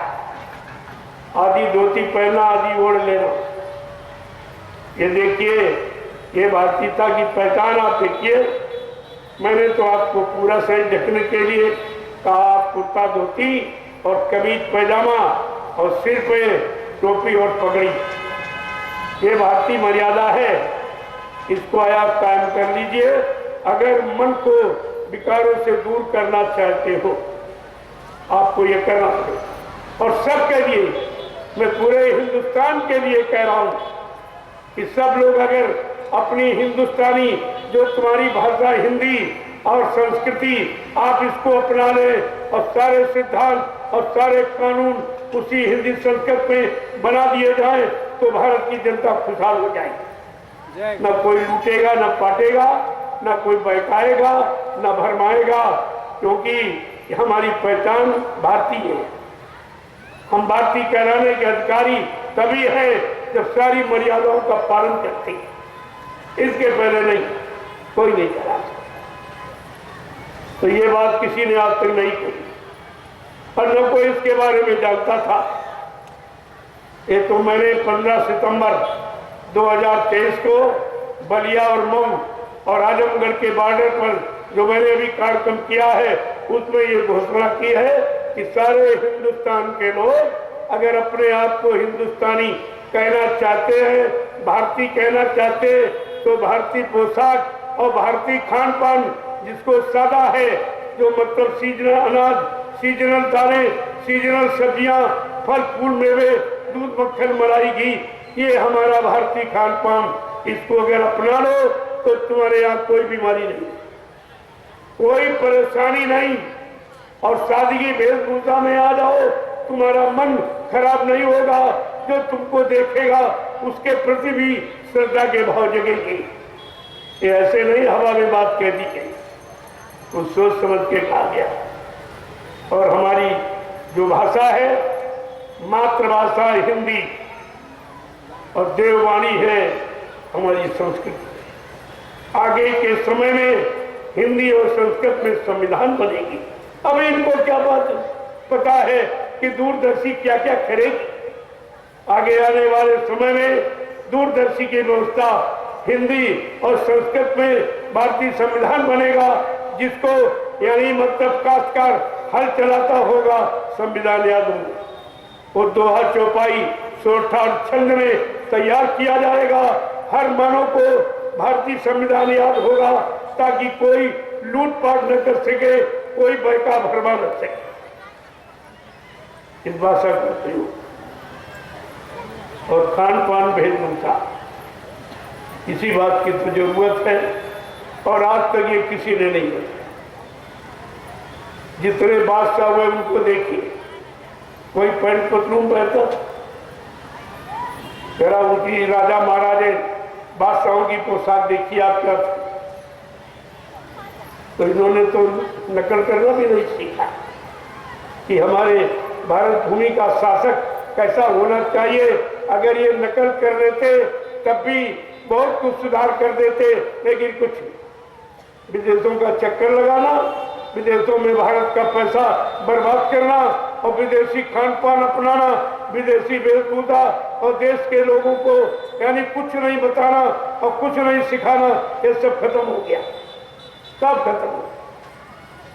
आदि धोती पहनना, आदि ओढ़ लेना, ये देखिए, ये भारतीयता की पहचान आप देखिए। मैंने तो आपको पूरा शरीर ढकने के लिए कहा, आप कुर्ता धोती और कमीज पैजामा और सिर पे टोपी और पगड़ी, ये भारतीय मर्यादा है। इसको आप कायम कर लीजिए। अगर मन को विकारों से दूर करना चाहते हो, आपको ये करना पड़ेगा। और सबके लिए, मैं पूरे हिंदुस्तान के लिए कह रहा हूं कि सब लोग अगर अपनी हिंदुस्तानी, जो तुम्हारी भाषा हिंदी और संस्कृति, आप इसको अपना लें और सारे सिद्धांत और सारे कानून उसी हिंदी संस्कृत में बना दिए जाएं, तो भारत की जनता खुशहाल हो जाएगी। न कोई लूटेगा, न पाटेगा, न कोई बहकाएगा, न भरमाएगा, क्योंकि हमारी पहचान भारतीय है। हम भारतीय कहलाने के अधिकारी तभी है जब सारी मर्यादाओं का पालन करते हैं। इसके पहले नहीं, कोई नहीं करा। तो ये बात किसी ने आज तक नहीं कही, और न कोई इसके बारे में जानता था। ये तो मैंने 15 सितंबर 2023 को बलिया और मऊ और आजमगढ़ के बॉर्डर पर जो मैंने अभी कार्यक्रम किया है, उसमें ये घोषणा की है कि सारे हिंदुस्तान के लोग अगर अपने आप को हिंदुस्तानी कहना चाहते हैं, भारतीय कहना चाहते हैं, तो भारतीय पोशाक और भारतीय खान पान जिसको सादा है, जो मतलब सीजनल अनाज, सीजनल दालें, सीजनल सब्जियां, फल फूल मेवे, दूध मक्खन मलाई घी, ये हमारा भारतीय खान पान। इसको अगर अपना लो तो तुम्हारे यहाँ कोई बीमारी नहीं, कोई परेशानी नहीं, और सादगी वेशभूषा में आ जाओ, तुम्हारा मन खराब नहीं होगा, जो तुमको देखेगा उसके प्रति भी श्रद्धा के भाव जगेगी। ये ऐसे नहीं हवा में बात कह दी गई, कुछ सोच समझ के कहा गया। और हमारी जो भाषा है, मातृभाषा हिंदी और देववाणी है हमारी संस्कृत। आगे के समय में हिंदी और संस्कृत में संविधान बनेगी। अब इनको क्या बात पता है कि दूरदर्शी क्या क्या करेगी। आगे आने वाले समय में दूरदर्शी की व्यवस्था हिंदी और संस्कृत में भारतीय संविधान बनेगा, जिसको यानी मतलब काश्तकार हल चलाता होगा संविधान याद होगा, वो दोहा चौपाई सोठा और छंद में तैयार किया जाएगा। हर मानव को भारतीय संविधान याद होगा, ताकि कोई लूटपाट न कर सके, कोई बैका भरवा न सके। इस भाषा का प्रयोग और खान पान वेशभूषा, इसी बात की तो जरूरत है, और आज तक ये किसी ने नहीं बताया। जितने बादशाह हुए उनको देखिए, कोई पैंट पतलून पहनता था, जरा उनकी राजा महाराजे बादशाहों की पोशाक देखिए आप क्या था। तो इन्होंने तो नकल करना भी नहीं सीखा कि हमारे भारत भूमि का शासक कैसा होना चाहिए। अगर ये नकल कर लेते तब भी बहुत कुछ सुधार कर देते, लेकिन कुछ विदेशों का चक्कर लगाना, विदेशों में भारत का पैसा बर्बाद करना और विदेशी खान पान अपनाना, विदेशी वेशभूषा और देश के लोगों को यानी कुछ नहीं बताना और कुछ नहीं सिखाना, ये सब खत्म हो गया। सब खत्म हो,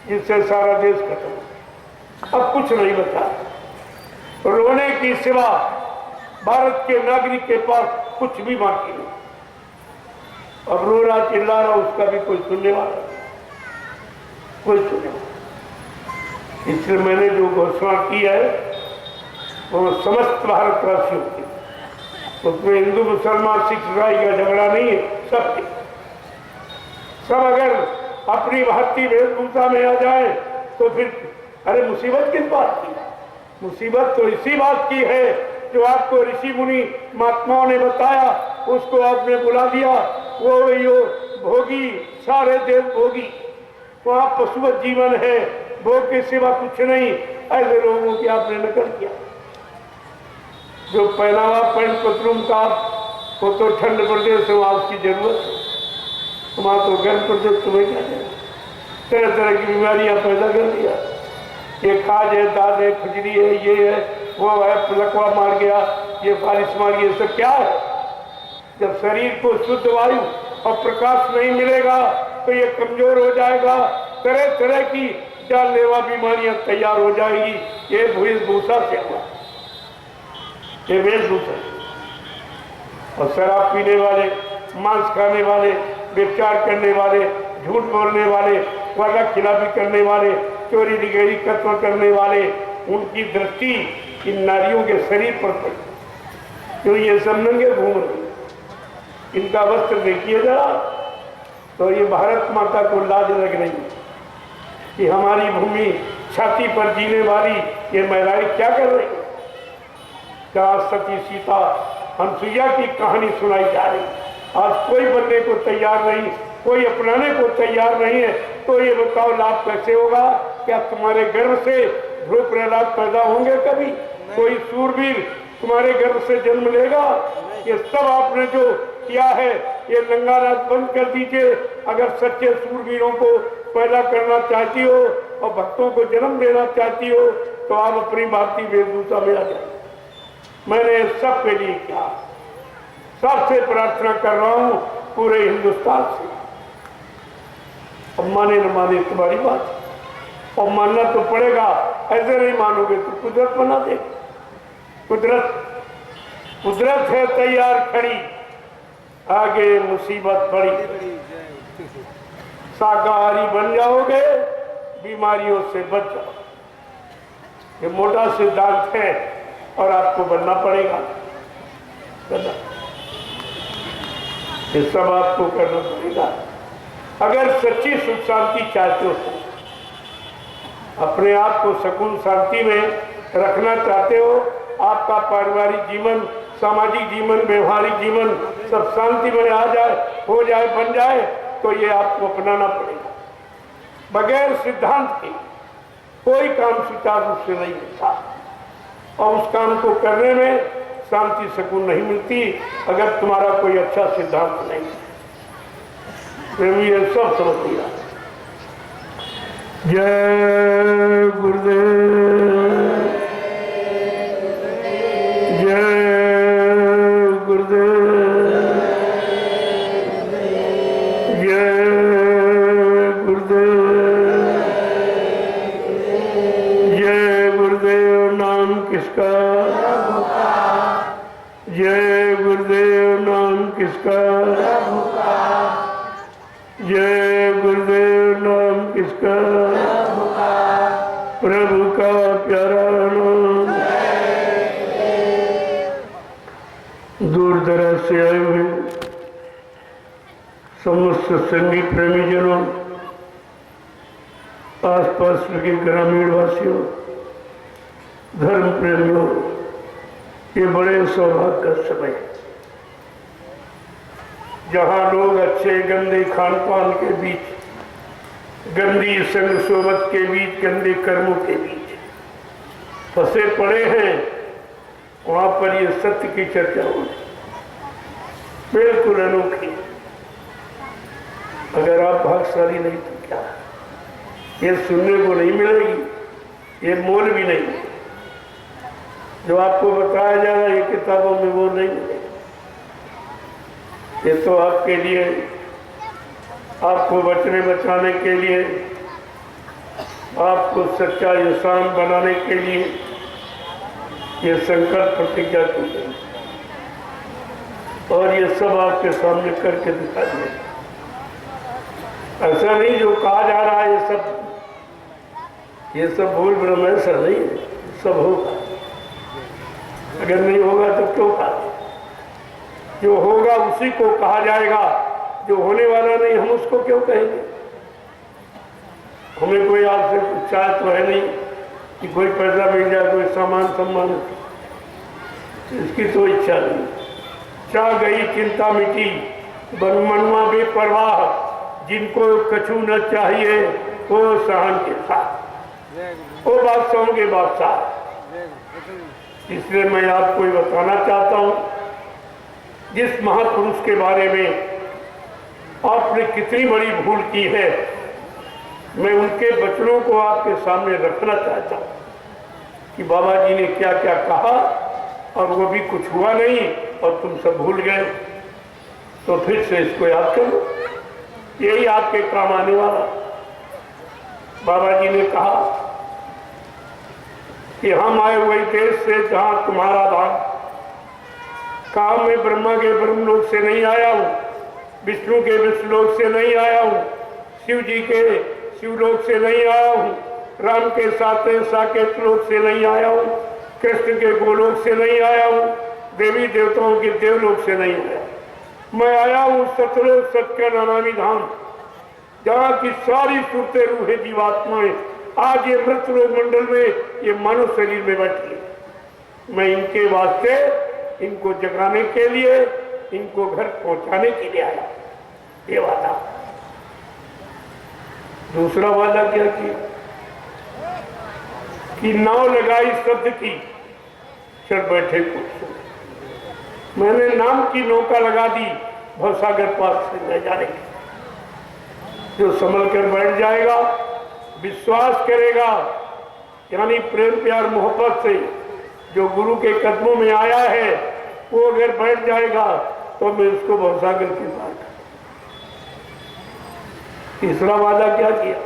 जिससे सारा देश खत्म हो। अब कुछ नहीं बता, रोने की सिवा भारत के नागरिक के पास कुछ भी बाकी नहीं। अब रो रहा चिल्ला रहा, उसका भी कोई सुनने वाला, कोई सुने। इसलिए मैंने जो घोषणा की है वो समस्त भारतवासियों की, उसमें हिंदू मुसलमान सिख ईसाई का झगड़ा नहीं है, सबके सब अगर अपनी भारतीय वेशभूषा में आ जाए तो फिर अरे मुसीबत किस बात की? मुसीबत तो इसी बात की है जो आपको ऋषि मुनि महात्माओं ने बताया, उसको आपने बुला दिया। वो यो भोगी, सारे देव भोगी, वहाँ पशुवत जीवन है, भोग के सिवा कुछ नहीं। ऐसे लोगों की आपने नकल किया। जो पहनावा पैंट पतलून का, वो तो ठंड प्रदेश है, वहाँ उसकी जरूरत है। वहाँ तो गर्म प्रदेश, तुम्हें क्या है? तरह तरह की बीमारियां पैदा कर दिया। ये खाज है, दाद है, खुजली है, ये है, वो है, लकवा मार गया, ये बारिश मार गई, ये सब क्या है? जब शरीर को शुद्ध वायु और प्रकाश नहीं मिलेगा तो ये कमजोर हो जाएगा, तरह तरह की जानलेवा बीमारियां तैयार हो जाएगी। ये वेशभूषा से हुआ, ये वेशभूषा। और शराब पीने वाले, मांस खाने वाले, व्यभिचार करने वाले, झूठ बोलने वाले, वादा खिलाफी करने वाले, चोरी डिगेरी कत्ल करने वाले, उनकी दृष्टि इन नारियों के शरीर पर पड़ी, क्यों ये सब नंगे घूम रहे। इनका वस्त्र देखिए जरा, तो ये भारत माता को लाज लग रही कि हमारी भूमि छाती पर जीने वाली ये महिलाएं क्या कर रही। क्या सती सीता हंसुइया की कहानी सुनाई जा रही। आज कोई बनने को तैयार नहीं, कोई अपनाने को तैयार नहीं है। तो ये बताओ लाभ कैसे होगा? क्या तुम्हारे गर्भ से ध्रुव प्रहलाद पैदा होंगे कभी? कोई सूरवीर तुम्हारे गर्भ से जन्म लेगा? ये सब आपने जो किया है, ये नंगा नाच बंद कर दीजिए। अगर सच्चे सूरवीरों को पैदा करना चाहती हो और भक्तों को जन्म देना चाहती हो तो आप अपनी भारतीय वेशभूषा में आ जाए। मैंने सबके लिए किया, सबसे प्रार्थना कर रहा हूं पूरे हिंदुस्तान से। अब माने न माने तुम्हारी बात, और मानना तो पड़ेगा। ऐसे नहीं मानोगे तो कुदरत बना दे। कुदरत कुदरत है तैयार खड़ी, आगे मुसीबत बड़ी। शाकाहारी बन जाओगे, बीमारियों से बच जाओ। ये मोटा सिद्धांत है और आपको बनना पड़ेगा। ये सब आपको करना पड़ेगा अगर सच्ची सुख शांति चाहते हो तो। अपने आप को सुकून शांति में रखना चाहते हो, आपका पारिवारिक जीवन, सामाजिक जीवन, व्यवहारिक जीवन सब शांति में आ जाए, हो जाए, बन जाए, तो ये आपको अपनाना पड़ेगा। बगैर सिद्धांत के कोई काम सुचारू रूप से नहीं होता और उस काम को करने में शांति सुकून नहीं मिलती अगर तुम्हारा कोई अच्छा सिद्धांत नहीं है। ये सब समझ लिया। जय गुरुदेव, जय गुरुदेव, जय गुरुदेव, जय गुरुदेव। नाम किसका? जय गुरुदेव। नाम किसका? जय गुरुदेव। नाम किसका? प्रभु का प्यारा नाम। दूर दराज से आए हुए समस्त संगीत प्रेमी जनों, आसपास के ग्रामीण वासियों, धर्म प्रेमियों, ये बड़े सौभाग्य का समय है जहाँ लोग अच्छे गंदे खान पान के बीच, गंदी संग सोबत के बीच, गंदे कर्मों के बीच फंसे पड़े हैं। वहाँ पर ये सत्य की चर्चा होगी, बिल्कुल अनोखी। अगर आप भाग्यशाली नहीं तो क्या, ये सुनने को नहीं मिलेगी, ये मोल भी नहीं। जो आपको बताया जा रहा है ये किताबों में वो नहीं मिलेगा। ये तो आपके लिए, आपको बचने बचाने के लिए, आपको सच्चा इंसान बनाने के लिए ये संकल्प प्रतिज्ञा की गई और ये सब आपके सामने करके दिखा दिया। ऐसा नहीं जो कहा जा रहा है ये सब भूल भ्रम, ऐसा नहीं है, सब होगा। अगर नहीं होगा तो क्यों कहा? जो होगा उसी को कहा जाएगा, जो होने वाला नहीं हम उसको क्यों कहेंगे? हमें कोई आपसे कुछ चाह तो है नहीं कि कोई पैसा मिल जाए, कोई सामान सम्मान, इसकी तो इच्छा नहीं। चाह गई चिंता मिटी, मनवा बेपरवाह, जिनको कछु न चाहिए वो सहन के साथ, वो बादशाहों के बादशाह। इसलिए मैं आपको ये बताना चाहता हूँ, जिस महापुरुष के बारे में आपने कितनी बड़ी भूल की है, मैं उनके वचनों को आपके सामने रखना चाहता हूँ कि बाबा जी ने क्या क्या कहा और वो भी कुछ हुआ नहीं और तुम सब भूल गए। तो फिर से इसको याद करो, यही आपके काम आने वाला। बाबा जी ने कहा कि हम आए वही देश से जहां तुम्हारा धाम। काम में ब्रह्मा के ब्रह्मलोक से नहीं आया हूँ, विष्णु के विष्णुलोक से नहीं आया हूँ, शिव जी के शिवलोक से नहीं आया हूँ, राम के साकेत लोक से नहीं आया हूँ, कृष्ण के गोलोक से नहीं आया हूँ, देवी देवताओं के देवलोक से नहीं आया। मैं आया हूँ सतलोक सत्य नामी धाम, जहाँ की सारी सुरते रूहे जीवात्माएं आज ये मृत लोक मंडल में, ये मानव शरीर में बैठी है। मैं इनके वास्ते, इनको जगाने के लिए, इनको घर पहुंचाने के लिए आया। ये वादा। दूसरा वादा क्या किया कि नाव लगाई शब्द की, चल बैठे कुछ। मैंने नाम की नौका लगा दी भवसागर पार से ले जाने की। जो संभल कर बैठ जाएगा, विश्वास करेगा, यानी प्रेम प्यार मोहब्बत से जो गुरु के कदमों में आया है, वो अगर बैठ जाएगा तो मैं उसको भवसागर के पार। तीसरा वादा क्या किया?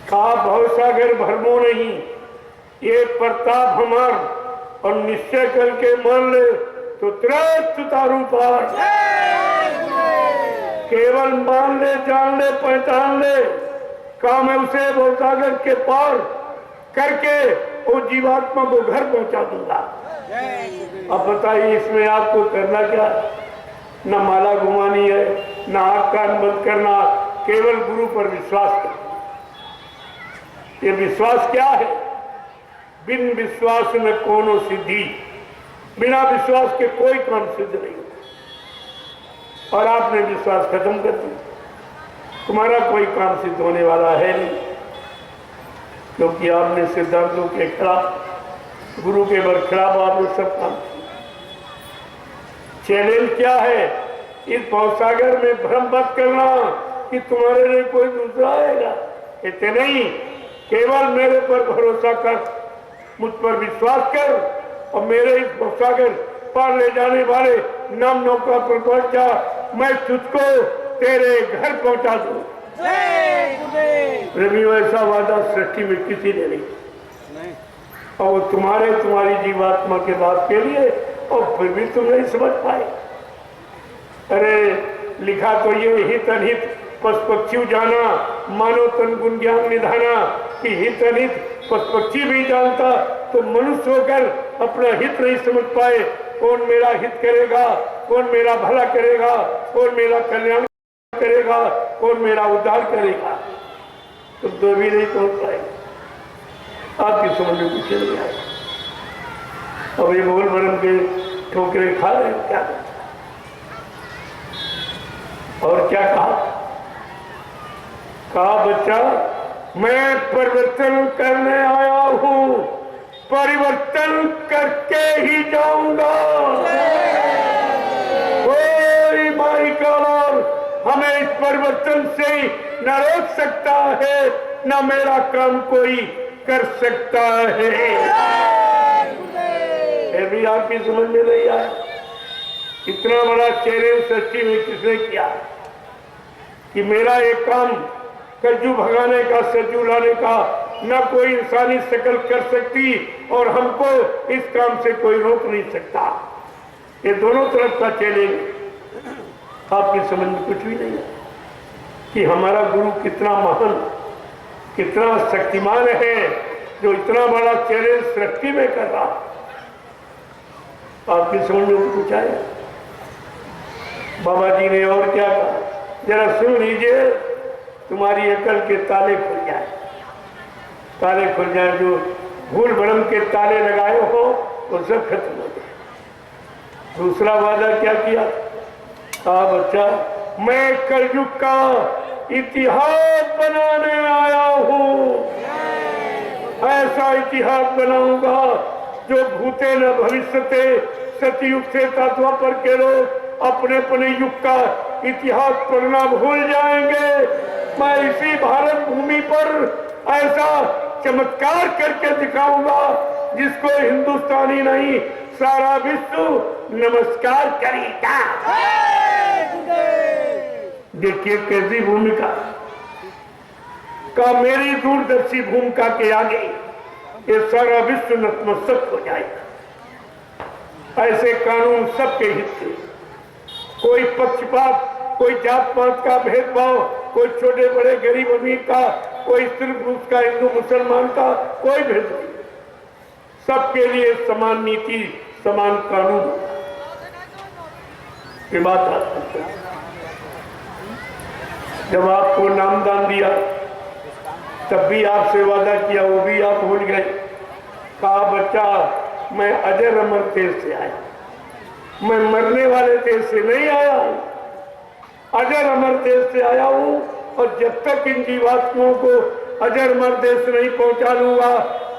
कहा भवसागर भरमो नहीं, ये प्रताप हमार और निश्चय करके मान ले तो तुरंत उतारू पार। केवल मान ले, जान ले, पहचान ले, काम है उसे भवसागर के पार करके वो जीवात्मा को घर पहुंचा दूंगा। अब बताइए इसमें आपको करना क्या? न माला घुमानी है, न आँख कान बंद करना, केवल गुरु पर विश्वास करना। ये विश्वास क्या है? बिन विश्वास में कोनो सिद्धि, बिना विश्वास के कोई काम सिद्ध नहीं होता। और आपने विश्वास खत्म कर दिया, तुम्हारा कोई काम सिद्ध होने वाला है नहीं, क्योंकि आपने सिद्धांतों के खिलाफ, गुरु के बरखिलाफ आपने सब काम किया। चैलेंज क्या है? इस भवसागर में भ्रम मत करना कि तुम्हारे लिए कोई दूसरा आएगा। इतने नहीं, केवल मेरे पर भरोसा कर, मुझ पर विश्वास कर और मेरे इस भवसागर पार ले जाने वाले नाम नौका पर पहुंच जा। मैं तुझको तेरे घर पहुंचा दूं। प्रेमियों, ऐसा वादा सृष्टि में किसी ने नहीं। और वो तुम्हारी जीवात्मा के बात के लिए, और फिर भी तुम नहीं समझ पाए। अरे लिखा तो ये हित अनहित पशु पक्षी जाना, मानो तन गुण ज्ञान निधाना, कि हित अनहित पशु पक्षी भी जानता तो मनुष्य होकर अपना हित नहीं समझ पाए। कौन मेरा हित करेगा, कौन मेरा भला करेगा, कौन मेरा कल्याण करेगा, कौन मेरा उद्धार करेगा, तुम तो भी नहीं पहुंच पाए। आपकी समझ में कुछ नहीं आया। अब ये बोल भरम के ठोकरे खा रहे हैं, क्या करते? और क्या कहा बच्चा, मैं परिवर्तन करने आया हूं, परिवर्तन करके ही जाऊंगा। कोई माई का हमें इस परिवर्तन से न रोक सकता है, न मेरा काम कोई कर सकता है। ये भी आपकी समझ में नहीं आया? इतना बड़ा चैलेंज सृष्टि में किसने किया कि मेरा एक काम कलजू भगाने का, सज्जू लाने का न कोई इंसानी शकल कर सकती और हमको इस काम से कोई रोक नहीं सकता। ये दोनों तरफ का चैलेंज आपकी समझ में कुछ भी नहीं है कि हमारा गुरु कितना महान, कितना शक्तिमान है, जो इतना बड़ा चैलेंज सृष्टि में कर रहा। आपकी समझ में कुछ आया? बाबा जी ने और क्या कहा, जरा सुन लीजिए, तुम्हारी अकल के ताले खुल जाए, ताले खुल जाए। जो भूल भ्रम के ताले लगाए हो वो सब खत्म हो जाए। दूसरा वादा क्या किया? कहा बच्चा, मैं कलयुग का इतिहास बनाने आया हूं। ऐसा इतिहास बनाऊंगा जो भूते न भविष्यते, सतयुग से द्वापर के लोग अपने अपने युग का इतिहास पढ़ना भूल जाएंगे। मैं इसी भारत भूमि पर ऐसा चमत्कार करके दिखाऊंगा जिसको हिंदुस्तानी नहीं सारा विश्व नमस्कार करेगा। देखिए कैसी भूमिका का, मेरी दूरदर्शी भूमिका के आगे ये सारा विश्व नतमस्तक हो जाएगा। ऐसे कानून सबके हित से, कोई पक्षपात, कोई जात पात का भेदभाव, कोई छोटे बड़े गरीब अमीर का, कोई सिर्फ उसका हिंदू मुसलमान का कोई भेद नहीं। सबके लिए समान नीति, समान कानून की बात आती है। जब आपको नामदान दिया तब भी आपसे वादा किया, वो भी आप भूल गए। कहा बच्चा, मैं अजर अमर देश से आया, मैं मरने वाले देश से नहीं आया हूं, अजर अमर देश से आया हूं। और जब तक इन जीवात्माओं को अजर अमर देश नहीं पहुंचा लूंगा,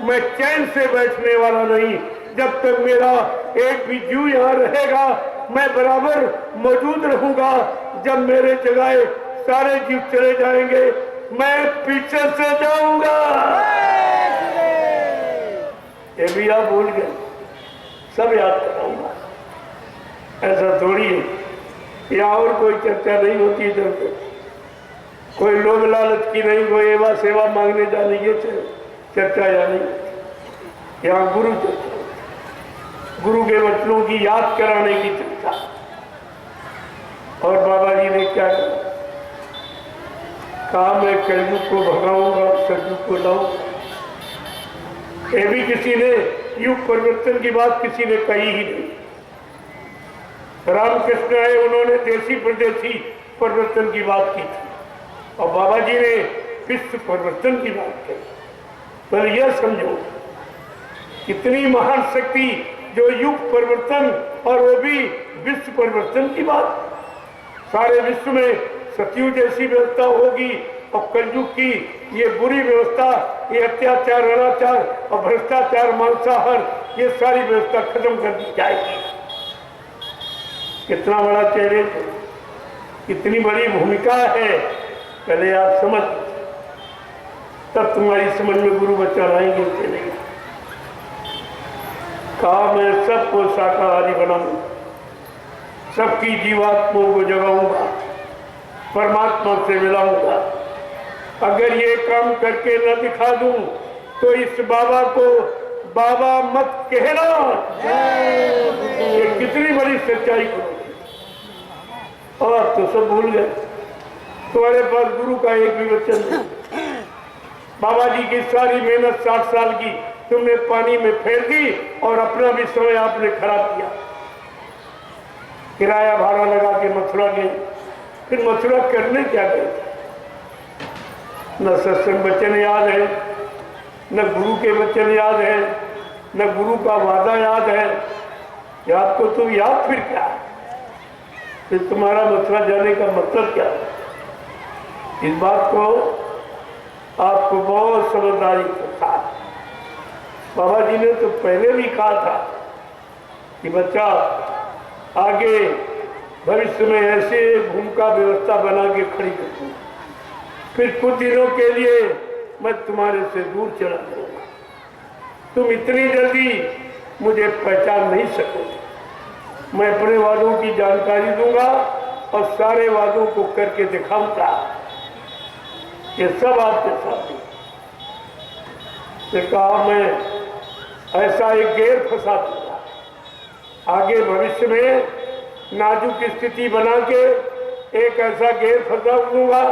मैं चैन से बैठने वाला नहीं। जब तक मेरा एक भी जीव यहाँ रहेगा, मैं बराबर मौजूद रहूंगा। जब मेरे जगह सारे जीव चले जाएंगे, मैं पीछे से जाऊंगा। ये भी आप भूल गए, सब याद कराऊंगा। ऐसा थोड़ी है यहाँ और कोई चर्चा नहीं होती इधर पे, कोई लोभ लालच की नहीं, कोई एवा सेवा मांगने जाने की चर्चा या नहीं, यहाँ गुरु चर्चा। गुरु के वचनों की याद कराने की चर्चा। और बाबा जी ने क्या कहा, मैं कलयुग को भगाऊंगा, सतयुग को लाऊंगा। ये भी किसी ने युग परिवर्तन की बात किसी ने कही ही नहीं। रामकृष्ण आए, उन्होंने देसी प्रदेशी परिवर्तन की बात की थी और बाबा जी ने विश्व परिवर्तन की बात की। पर यह समझो कितनी महान शक्ति जो युग परिवर्तन और वो भी विश्व परिवर्तन की बात। सारे विश्व में सतयुग जैसी व्यवस्था होगी और कलयुग की ये बुरी व्यवस्था, ये अत्याचार, अनाचार और भ्रष्टाचार, मांसाहार, ये सारी व्यवस्था खत्म कर दी जाएगी। कितना बड़ा चैलेंज, कितनी बड़ी भूमिका है, पहले आप समझ, तब तुम्हारी समझ में गुरु बच्चा आएंगे कि नहीं। कहा मैं सबको शाकाहारी बनाऊंगा, सबकी जीवात्माओं को जगाऊंगा, परमात्मा से मिलाऊंगा। अगर ये काम करके न दिखा दूं तो इस बाबा को बाबा मत कहना। ये कितनी बड़ी सच्चाई को, और तो सब भूल गए। तुम्हारे पास गुरु का एक भी वचन नहीं। बाबा जी की सारी मेहनत 60 साल की तुमने पानी में फेर दी और अपना भी समय आपने खराब किया। किराया भाड़ा लगा के मथुरा गए, फिर मथुरा करने क्या गए? न सत्संग वचन याद है, न गुरु के वचन याद है, न गुरु का वादा याद है। याद को तुम याद फिर क्या? फिर तुम्हारा मथुरा जाने का मतलब क्या? इस बात को आपको बहुत समझदारी के साथ, बाबा जी ने तो पहले भी कहा था कि बच्चा आगे भविष्य में ऐसे भूमिका व्यवस्था बना के खड़ी कर दूंगा, फिर कुछ दिनों के लिए मैं तुम्हारे से दूर चला जाऊंगा। तुम इतनी जल्दी मुझे पहचान नहीं सकोगे। मैं अपने वादों की जानकारी दूंगा और सारे वादों को करके दिखाऊंगा। ये सब आपके साथ है। कहा मैं ऐसा एक गेर फंसा दूंगा, आगे भविष्य में नाजुक स्थिति बना के एक ऐसा गेर फंसा दूंगा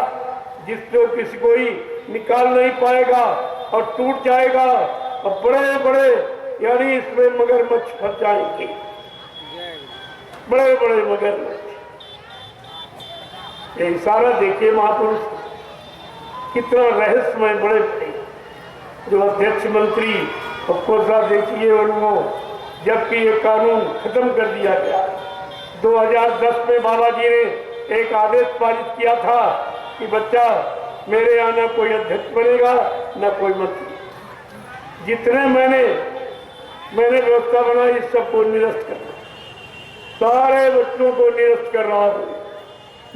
जिसको किसी कोई निकाल नहीं पाएगा और टूट जाएगा और बड़े बड़े यानी इसमें मगरमच्छ फंस जाएंगे, बड़े बड़े मगरमच्छ। ये इशारा देखिए महापुरुष कितना रहस्यमय, बड़े बड़े जो अध्यक्ष मंत्री और कोषाध्यक्ष देखिए उनको, जबकि ये कानून खत्म कर दिया गया। 2010 में बाबा जी ने एक आदेश पारित किया था कि बच्चा मेरे यहाँ न कोई अध्यक्ष बनेगा न कोई मंत्री। जितने मैंने व्यवस्था बनाई इस सबको निरस्त करना, सारे बच्चों को निरस्त कर रहा हूँ।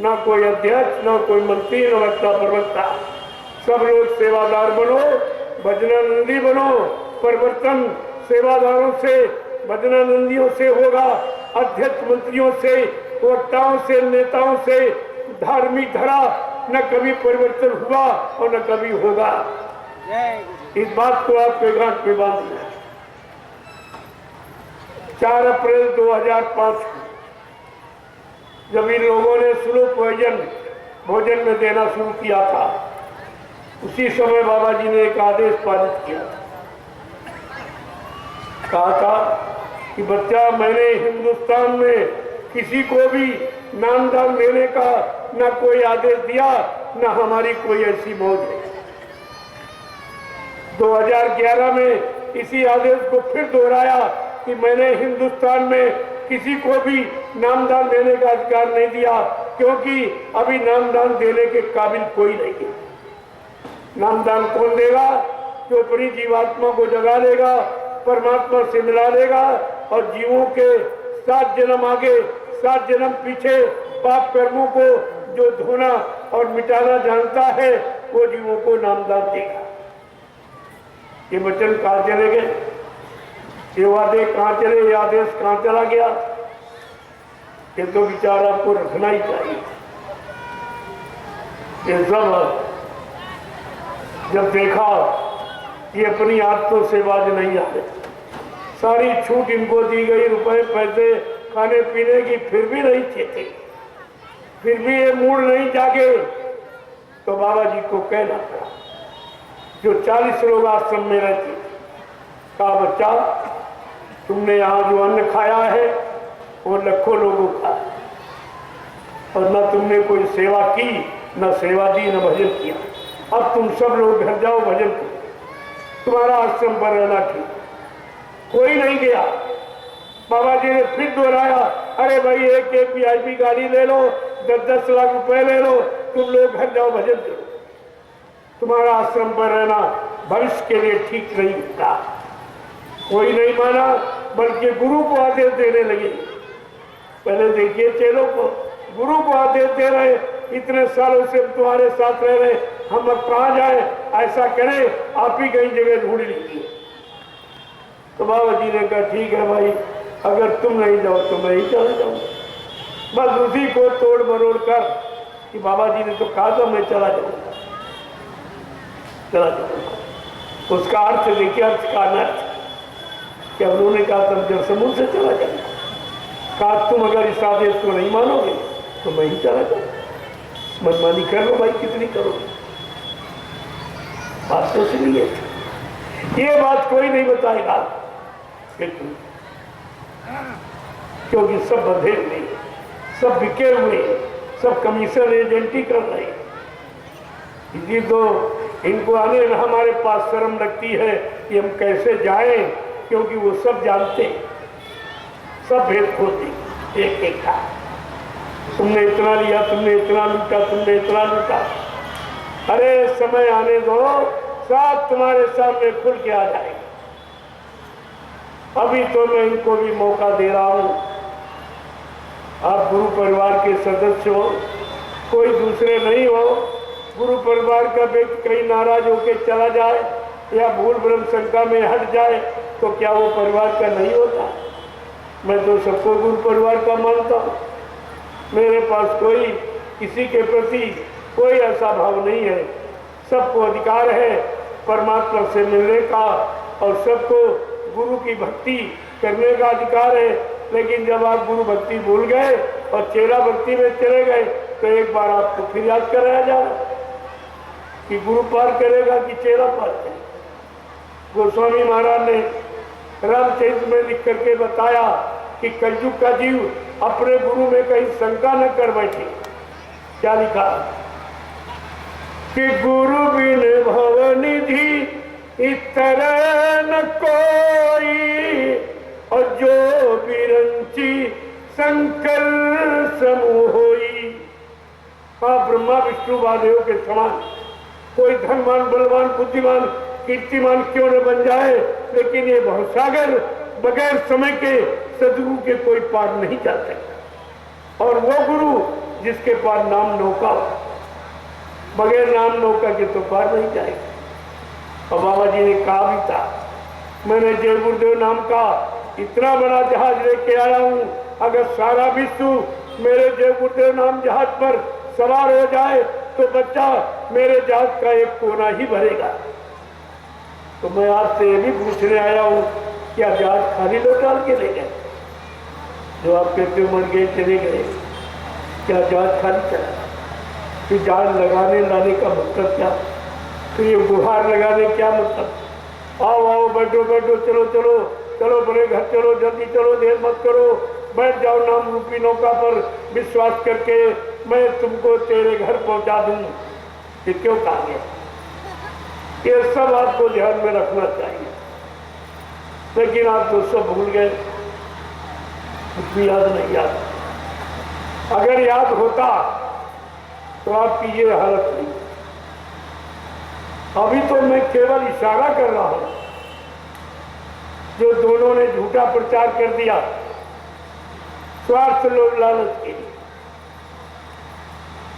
न कोई अध्यक्ष, न कोई मंत्री, न वक्ता प्रवक्ता। सब लोग सेवादार बनो, भजनानंदी बनो। परिवर्तन सेवादारों से, भजनानंदियों से होगा, अध्यक्ष मंत्रियों से, वक्ताओं से, नेताओं से। धार्मिक धारा न कभी परिवर्तन हुआ और न कभी होगा। इस बात को आपके गांठ पे बांधना। 4 अप्रैल 2005 जब इन लोगों ने स्लो भोजन में देना शुरू किया था, उसी समय बाबा जी ने एक आदेश पारित किया। कहा था कि बच्चा मैंने हिंदुस्तान में किसी को भी नामदान देने का न कोई आदेश दिया, न हमारी कोई ऐसी मौज है। 2011 में इसी आदेश को फिर दोहराया कि मैंने हिंदुस्तान में किसी को भी नामदान देने का अधिकार नहीं दिया, क्योंकि अभी नामदान देने के काबिल कोई नहीं है। नामदान कौन देगा? जो अपनी जीवात्मा को जगा लेगा, परमात्मा से मिला लेगा और जीवों के 7 जन्म आगे 7 जन्म पीछे पाप कर्मों को जो धोना और मिटाना जानता है, वो जीवों को नामदान देगा। ये वचन कहाँ चले गए? ये वादे कहाँ चले? ये आदेश कहाँ चला गया? ये तो विचार आपको रखना ही चाहिए। ये सब जब देखा ये अपनी आदतों से बाज नहीं आ रहे, सारी छूट इनको दी गई, रुपए पैसे खाने पीने की, फिर भी नहीं थे, फिर भी ये मूड नहीं जागे। तो बाबा जी को कहना पड़ा, जो 40 लोग आश्रम में रहते थे, कहा बच्चा तुमने यहाँ जो अन्न खाया है वो लाखों लोगों का, और न तुमने कोई सेवा की, न सेवा दी, न भजन किया। अब तुम सब लोग घर जाओ, भजन करो, तुम्हारा आश्रम पर रहना ठीक। कोई नहीं गया। बाबा जी ने फिर दोहराया, अरे भाई एक एक VIP गाड़ी ले लो, 10-10 लाख रुपए ले लो, तुम लोग घर जाओ, भजन करो, तुम्हारा आश्रम पर रहना भविष्य के लिए ठीक नहीं होता। कोई नहीं माना, बल्कि गुरु को आदेश देने लगे। पहले देखिए चेलों को, गुरु को आदेश दे रहे, इतने सालों से तुम्हारे साथ रह रहे, हम अब कहाँ जाए, ऐसा करें आप ही कहीं जगह ढूंढ लीजिए। तो बाबा जी ने कहा ठीक है भाई, अगर तुम नहीं जाओ तो मैं ही चला जाऊंगा। बस उसी को तोड़ मरोड़ कर कि बाबा जी ने तो कहा था मैं चला जाऊंगा, चला जाऊंगा। उसका अर्थ देखिए, अर्थ का अनर्थ क्या उन्होंने कहा तब जब समुद्र से चला जाऊंगा। कहा तुम अगर इस आदेश को नहीं मानोगे तो मैं ही चला जाऊंगा, मनमानी कर लो भाई, कितनी करोगे। बात तो सुनिए, ये बात कोई नहीं बताएगा बिल्कुल, क्योंकि सब बंधे हुए, सब बिके हुए, सब कमीशन एजेंटी कर रहे। इसी तो इनको आने में हमारे पास शर्म लगती है कि हम कैसे जाएं, क्योंकि वो सब जानते, सब भेद खोलते एक एक का। तुमने इतना लिया, तुमने इतना लूटा, तुमने इतना लूटा। अरे समय आने दो, सब तुम्हारे सामने खुल के आ जाएगा। अभी तो मैं इनको भी मौका दे रहा हूं। आप गुरु परिवार के सदस्य हो, कोई दूसरे नहीं हो। गुरु परिवार का व्यक्ति कहीं नाराज होकर चला जाए या भूल भ्रम शंका में हट जाए तो क्या वो परिवार का नहीं होता? मैं तो सबको गुरु परिवार का मानता हूँ। मेरे पास कोई किसी के प्रति कोई ऐसा भाव नहीं है। सबको अधिकार है परमात्मा से मिलने का और सबको गुरु की भक्ति करने का अधिकार है। लेकिन जब आप गुरु भक्ति भूल गए और चेला भक्ति में चले गए तो एक बार आपको फिर याद कराया जाए कि गुरु पार करेगा कि चेला पार करेगा। गोस्वामी महाराज ने रामचरित में लिख करके बताया कि कलयुग का जीव अपने गुरु में कहीं शंका न कर बैठे। क्या लिखा कि गुरु बिन भवनिधि इतर न कोई, और जो बिरंची शंकर समूह होई। हाँ, ब्रह्मा विष्णु महादेव के समान कोई धनवान बलवान बुद्धिमान कीर्तिमान क्यों न बन जाए, लेकिन ये भवसागर बगैर समय के सदगुरु के कोई पार नहीं जा सकता। और वो गुरु जिसके पार नाम नौका हो, बगैर नाम नौका के तो पार नहीं जाएगा। और बाबा जी ने कहा भी था, मैंने जय गुरुदेव नाम का इतना बड़ा जहाज लेके आया हूँ, अगर सारा विश्व मेरे जय गुरुदेव नाम जहाज पर सवार हो जाए तो बच्चा मेरे जहाज का एक कोना ही भरेगा। तो मैं आपसे ये भी पूछने आया हूँ, क्या जहाज खाली लौटा के ले गए? जो आप कहते हो मर गए चले गए, क्या जहाज खाली चला? फिर जहाज लगाने लाने का मतलब क्या? तो ये गुहार लगाने क्या मतलब? आओ आओ, बैठो बैठो, चलो चलो चलो, बड़े घर चलो, जल्दी चलो, देर मत करो, बैठ जाओ नाम रूपी नौका पर, विश्वास करके मैं तुमको तेरे घर पहुंचा दूं। ये क्यों कहा गया? ये सब आपको ध्यान में रखना चाहिए। लेकिन आप तो सब भूल गए, कुछ भी याद नहीं। याद अगर याद होता तो आपकी ये हालत नहीं। अभी तो मैं केवल इशारा कर रहा हूं। जो दोनों ने झूठा प्रचार कर दिया स्वार्थ लोभ लालच के लिए।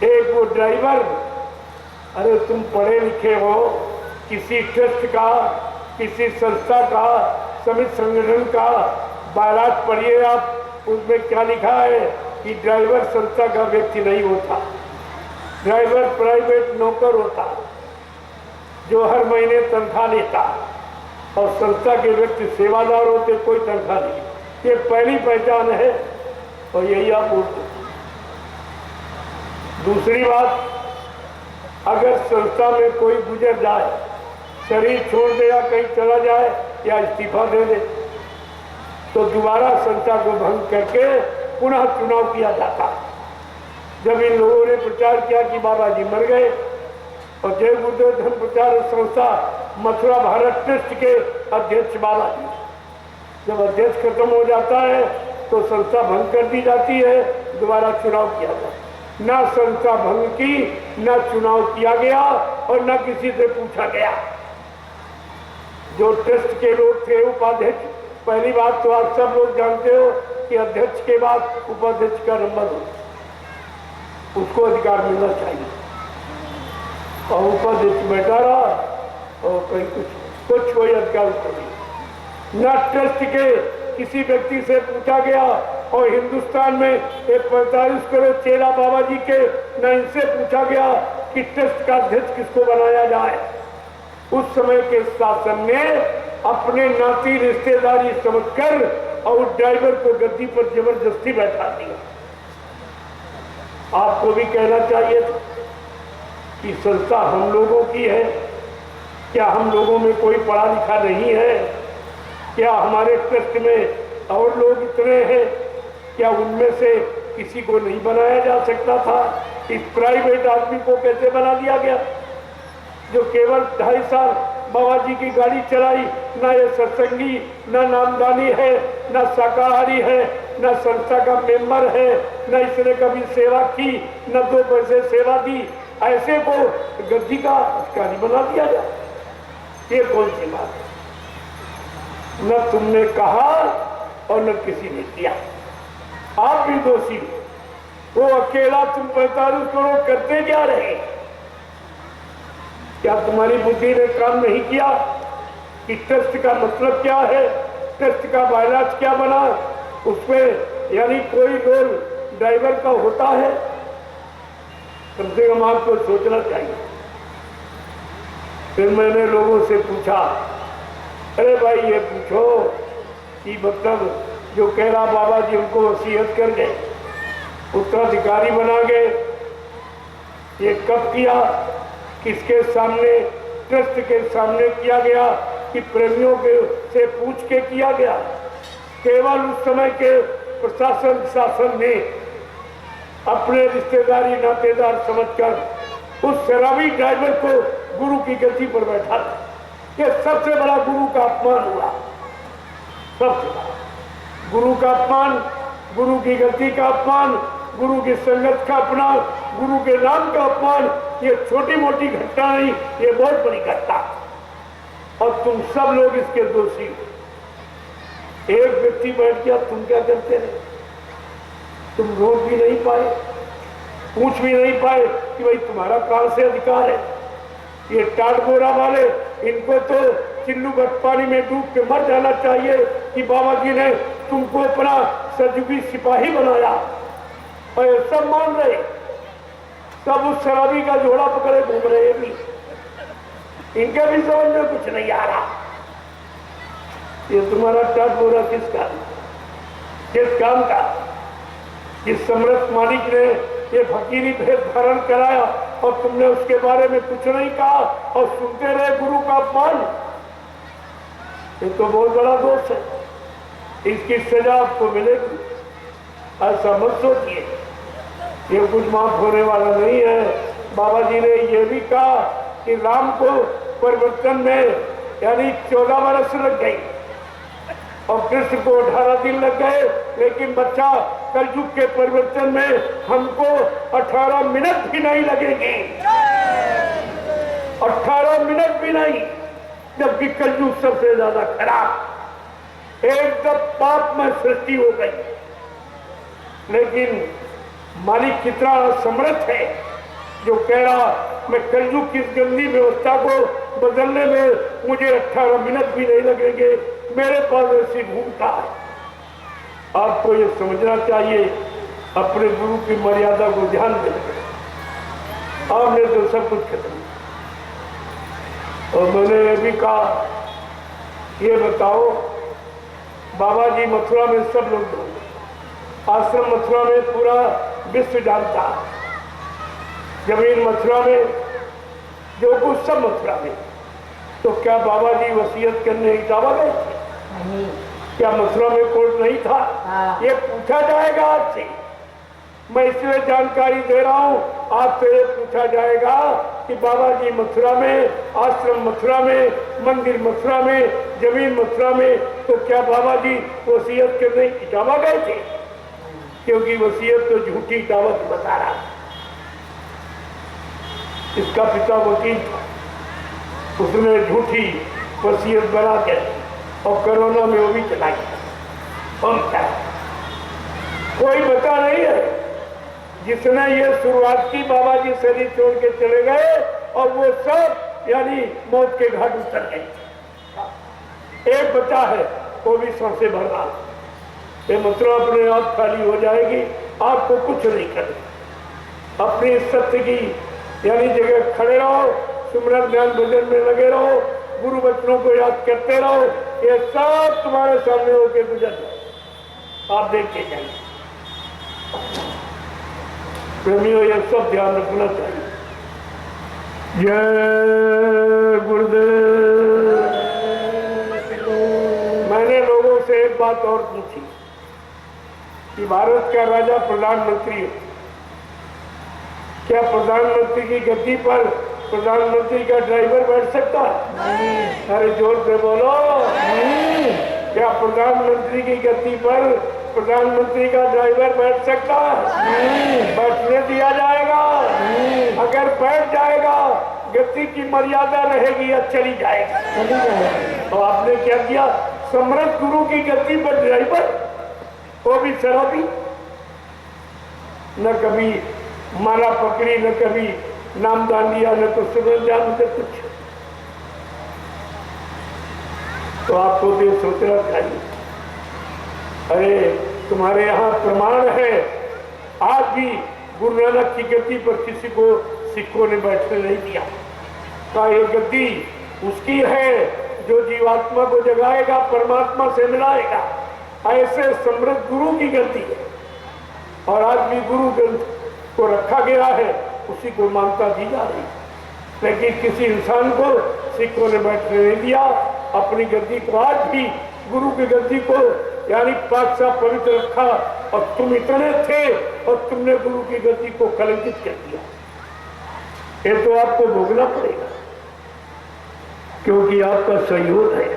एक वो ड्राइवर, अरे तुम पढ़े लिखे हो, किसी ट्रस्ट का, किसी संस्था का, समिति संगठन का बारात पढ़िए आप, उसमें क्या लिखा है कि ड्राइवर संस्था का व्यक्ति नहीं होता, ड्राइवर प्राइवेट नौकर होता जो हर महीने तनख्वाह लेता। और संस्था के व्यक्ति सेवादार होते, कोई तनख्वाह नहीं। ये पहली पहचान है और यही आप बोलते। दूसरी बात, अगर संस्था में कोई गुजर जाए, शरीर छोड़ दे या कहीं चला जाए या इस्तीफा दे दे, तो दोबारा संस्था को भंग करके पुनः चुनाव किया जाता। जब इन लोगों ने प्रचार किया कि बाबा जी मर गए और जय गुरुदेव धर्म प्रचार संस्था मथुरा भारत ट्रस्ट के अध्यक्ष बाबा जी, जब अध्यक्ष खत्म हो जाता है तो संस्था भंग कर दी जाती है, दोबारा चुनाव किया जाता है। ना संस्था भंग की, ना चुनाव किया गया और ना किसी से पूछा गया। जो ट्रस्ट के लोग थे उपाध्यक्ष, पहली बात तो आप सब लोग जानते हो कि अध्यक्ष के बाद उपाध्यक्ष का नंबर हो, उसको अधिकार मिलना चाहिए। और उपाध्यक्ष बैठा रहा और कहीं कुछ कोई अधिकार उसको नहीं। न ट्रस्ट के किसी व्यक्ति से पूछा गया और हिंदुस्तान में एक 45 करोड़ चेला बाबा जी के न इनसे पूछा गया कि ट्रस्ट का अध्यक्ष किसको बनाया जाए। उस समय के शासन ने अपने नाती रिश्तेदारी समझकर और उस ड्राइवर को गद्दी पर जबरदस्ती बैठा दिया। आपको भी कहना चाहिए कि संस्था हम लोगों की है। क्या हम लोगों में कोई पढ़ा लिखा नहीं है? क्या हमारे ट्रस्ट में और लोग इतने हैं? क्या उनमें से किसी को नहीं बनाया जा सकता था? इस प्राइवेट आदमी को कैसे बना दिया गया जो केवल 2.5 साल बाबा जी की गाड़ी चलाई? ना ये सत्संगी, ना नामदानी है, ना शाकाहारी है, ना संस्था का मेंबर है, ना इसने कभी सेवा की, ना 2 पैसे सेवा दी। ऐसे को गद्दी का अधिकारी बना दिया जाए, ये कौन सी बात है? न तुमने कहा और न किसी ने किया। आप भी दोषी हो। वो अकेला तुम 45 करोड़ करते जा रहे। क्या तुम्हारी बुद्धि ने काम नहीं किया कि ट्रस्ट का मतलब क्या है, ट्रस्ट का बायलाज क्या बना, उसमें यानी कोई रोल ड्राइवर का होता है? कम से कम आपको सोचना चाहिए। फिर मैंने लोगों से पूछा, अरे भाई ये पूछो कि मतलब जो कह रहा बाबा जी उनको वसीयत कर गए, उत्तराधिकारी बना गए, ये कब किया, किसके सामने? ट्रस्ट के सामने किया गया कि प्रेमियों के से पूछ के किया गया? केवल उस समय के प्रशासन शासन ने अपने रिश्तेदारी नातेदार समझकर उस शराबी ड्राइवर को गुरु की गद्दी पर बैठा था। ये सबसे बड़ा गुरु का अपमान हुआ, सबसे बड़ा गुरु का अपमान, गुरु की गद्दी का अपमान, गुरु की संगत का अपमान, गुरु के नाम का अपमान। ये छोटी मोटी घटना नहीं, ये बहुत बड़ी घटना और तुम सब लोग इसके दोषी हो। एक व्यक्ति बैठ गया, तुम क्या करते रहे? तुम रोक भी नहीं पाए, पूछ भी नहीं पाए कि भाई तुम्हारा कहां से अधिकार है? ये टाट गोरा वाले, इनको तो चिल्लू भर पानी में डूब के मर जाना चाहिए कि बाबा जी ने तुमको अपना सजुगी सिपाही बनाया। और ये सब मान रहे, सब उस शराबी का जोड़ा पकड़े घूम रहे भी। इनके भी समझ में कुछ नहीं आ रहा। ये तुम्हारा टाट गोरा किसका, किस काम का? जिस समर्थ मालिक ने ये फकीरी भेद धारण कराया और तुमने उसके बारे में कुछ नहीं कहा और सुनते रहे गुरु का अपमान। ये तो बहुत बड़ा दोष है, इसकी सजा आपको मिलेगी। ऐसा मत सोचिए, ये कुछ माफ होने वाला नहीं है। बाबा जी ने यह भी कहा कि राम को परिवर्तन में यानी 14 वर्ष लग गई और कृष्ण को 18 दिन लग गए, लेकिन बच्चा कलयुग के परिवर्तन में हमको 18 मिनट भी नहीं लगेंगे, 18 मिनट भी नहीं। जबकि कलयुग सबसे ज्यादा खराब, एकदम पाप में सृष्टि हो गई। लेकिन मालिक कितना समर्थ है जो कह रहा मैं कलयुग की इस गंदी व्यवस्था को बदलने में मुझे 18 मिनट भी नहीं लगेंगे, मेरे पास ऐसी भूमिका है। आपको ये समझना चाहिए, अपने गुरु की मर्यादा को ध्यान देना। आपने तो सब कुछ खत्म। और मैंने ये भी कहा ये बताओ, बाबा जी मथुरा में सब लोग जानते, आश्रम मथुरा में पूरा विश्व जानता, जमीन मथुरा में, जो कुछ सब मथुरा में। तो क्या बाबा जी वसीयत करने इटावा गए थे? नहीं। क्या मथुरा में कोर्ट नहीं था? हाँ। ये पूछा जाएगा आपसे। मैं इसलिए जानकारी दे रहा हूँ, आपसे ये पूछा जाएगा कि बाबा जी मथुरा में, आश्रम मथुरा में, मंदिर मथुरा में, जमीन मथुरा में, तो क्या बाबा जी वसीयत करने इटावा गए थे? क्योंकि वसीयत तो झूठी दावत बता रहा है। इसका पिता वकील था, उसने झूठी वसीयत बना के और कोरोना में वो भी चला गया। और क्या कोई बता नहीं है जिसने ये शुरुआत की, बाबा जी शरीर छोड़ के चले गए और वो सब यानी मौत के घाट उतर गए। एक बचा है, वो भी सांसें भर रहा, ये मथुरा अपने आप खाली हो जाएगी, आपको कुछ नहीं करना। अपनी सत्य की यानी जगह खड़े रहो, सुमरन ध्यान भजन में लगे रहो, गुरु बचनों को याद करते रहो, ये सब तुम्हारे सामने होके गुजर जाए, आप देखते जाइए। प्रेमियों, ये सब ध्यान रखना चाहिए। जय गुरुदेव। मैंने लोगों से एक बात और पूछी कि भारत का राजा प्रधानमंत्री है, क्या प्रधानमंत्री की गद्दी पर प्रधानमंत्री का ड्राइवर बैठ सकता है? नहीं। अरे जोर से बोलो। नहीं। क्या प्रधानमंत्री की गद्दी पर प्रधानमंत्री का ड्राइवर बैठ सकता है? नहीं। बैठने दिया जाएगा? नहीं। अगर बैठ जाएगा, गद्दी की मर्यादा रहेगी या चली जाएगी? तो आपने क्या किया? समर्थ गुरु की गद्दी पर ड्राइवर, वो भी शराबी, न कभी माला पकड़ी, न कभी नामदान दिया, न तो सुबह जान से कुछ। तो आपको भी सोचना चाहिए। अरे तुम्हारे यहाँ प्रमाण है, आज भी गुरु नानक की गद्दी पर किसी को सिखों ने बैठने नहीं दिया। का ये गद्दी उसकी है जो जीवात्मा को जगाएगा, परमात्मा से मिलाएगा। ऐसे समृद्ध गुरु की गद्दी है, और आज भी गुरु ग्रंथ को रखा गया है, उसी को मान्यता दी जा रही। लेकिन किसी इंसान को सिखों ने बैठने नहीं दिया। अपनी गद्दी को आज भी गुरु की गद्दी को यानी पाक साफ पवित्र रखा, और तुम इतने थे और तुमने गुरु की गद्दी को कलंकित कर दिया। ये तो आपको भोगना पड़ेगा, क्योंकि आपका सहयोग है।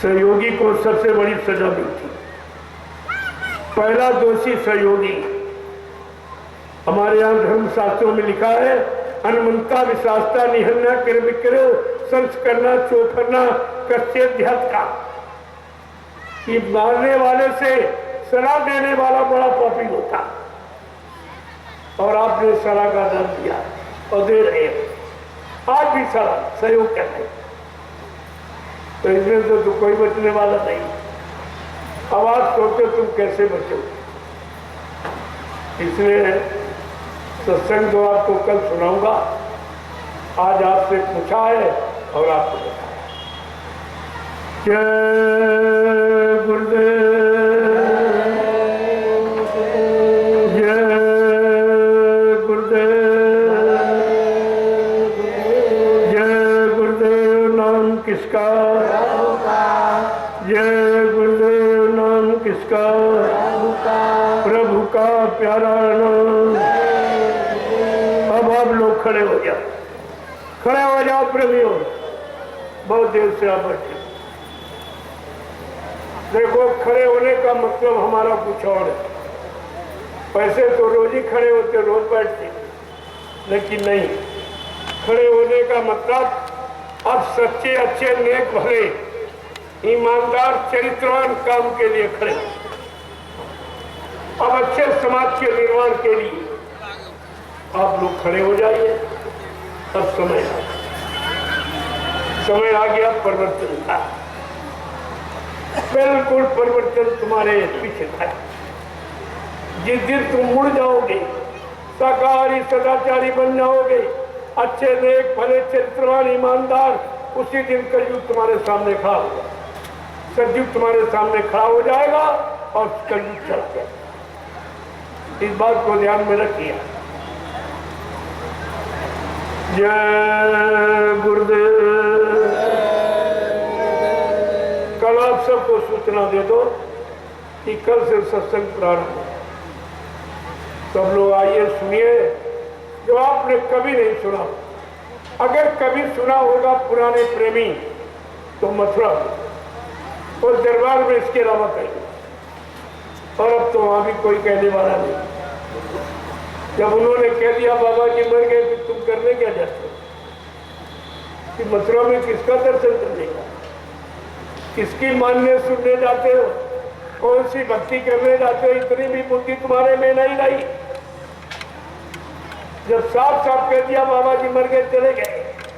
सहयोगी को सबसे बड़ी सजा मिलती। पहला दोषी सहयोगी। हमारे यहाँ धर्मशास्त्रों में लिखा है, अनुमंता विशास्ता निहन्ना कर विक्रो संस्करना चौफरना कच्चे ध्यात का, कि मारने वाले से सलाह देने वाला बड़ा पापी होता, और आपने सलाह का नाम दिया और दे रहे हैं आज भी सलाह सहयोग कर रहे, तो इसमें तो कोई बचने वाला नहीं। अब आप सोचो तुम कैसे बचो। इसलिए सत्संग तो आपको कल सुनाऊंगा, आज आपसे पूछा है और आपको बताया। जय गुरुदेव, जय गुरुदेव, जय गुरुदेव। नाम किसका? जय गुरुदेव। नाम किसका? प्रभु का प्यारा नाम। अब आप लोग खड़े हो जाओ, खड़े हो जाओ प्रेमियों। बहुत देर से आप बैठे। देखो, खड़े होने का मतलब हमारा कुछ और है। पैसे तो रोज ही खड़े होते, रोज बैठते, लेकिन नहीं। खड़े होने का मतलब अब सच्चे अच्छे नेक भले ईमानदार चरित्रवान काम के लिए खड़े, अब अच्छे समाज के निर्माण के लिए आप लोग खड़े हो जाइए। अब समय आ गया परिवर्तन का। बिल्कुल परिवर्तन तुम्हारे पीछे था। जिस दिन तुम मुड़ जाओगे, शाकाहारी सदाचारी बन जाओगे, अच्छे नेक भले चरित्रवान ईमानदार उसी दिन कलयुग तुम्हारे सामने खड़ा होगा, सतयुग तुम्हारे सामने खड़ा हो जाएगा और कलयुग चल गया। इस बात को ध्यान में रखिए। जय गुरुदेव। कल आप सबको सूचना दे दो कि कल से सत्संग प्रारंभ है। सब लोग आइए, सुनिए जो आपने कभी नहीं सुना। अगर कभी सुना होगा पुराने प्रेमी तो मथुरा और दरबार में इसके अलावा कहीं, और अब तो वहां भी कोई कहने वाला नहीं। जब उन्होंने कह दिया बाबा जी मर गए तो तुम करने क्या जाते हो? कि मथुरा में किसका दर्शन करने का, किसकी मान्य सुनने जाते हो, कौन सी भक्ति करने जाते हो? इतनी भी बुद्धि तुम्हारे में नहीं रही। जब साफ साफ कह दिया बाबा जी मर गए चले गए,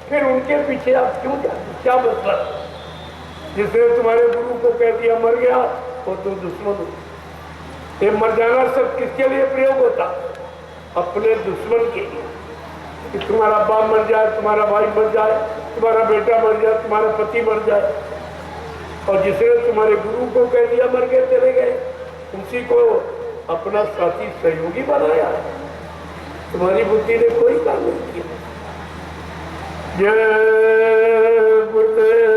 फिर उनके पीछे आप क्यों जाते? क्या मतलब? जिसने तुम्हारे गुरु को कह दिया मर गया वो तो दुश्मन हो। ये मर जाना सब किसके लिए प्रयोग होता? अपने दुश्मन के लिए। कि तुम्हारा बाप मर जाए, तुम्हारा भाई मर जाए, तुम्हारा बेटा मर जाए, तुम्हारा पति मर जाए, और जिसने तुम्हारे गुरु को कह दिया मर गए चले गए, उसी को अपना साथी सहयोगी बनाया। तुम्हारी बुद्धि ने कोई काम नहीं किया। जय गुरुदेव,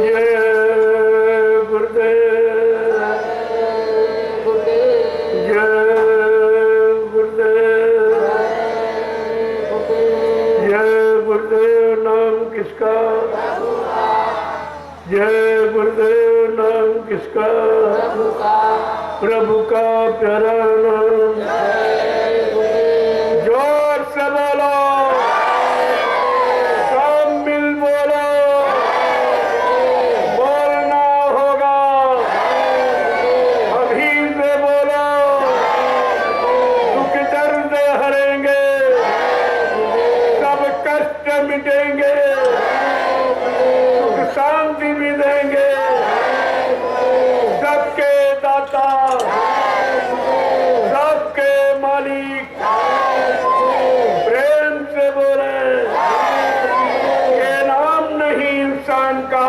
जय गुरुदेव, जय गुरुदेव, जय गुरुदेव। नाम किसका? जय गुरुदेव। नाम किसका? प्रभु का प्यारा नाम। जोर से बोलो, सब मिल बोलो, बोलना होगा, अभी से बोलो। दुख दर्द हरेंगे, सब कष्ट मिटेंगे, सुख शांति भी देंगे। सबके दाता, सबके मालिक, प्रेम से बोले। ये नाम नहीं इंसान का,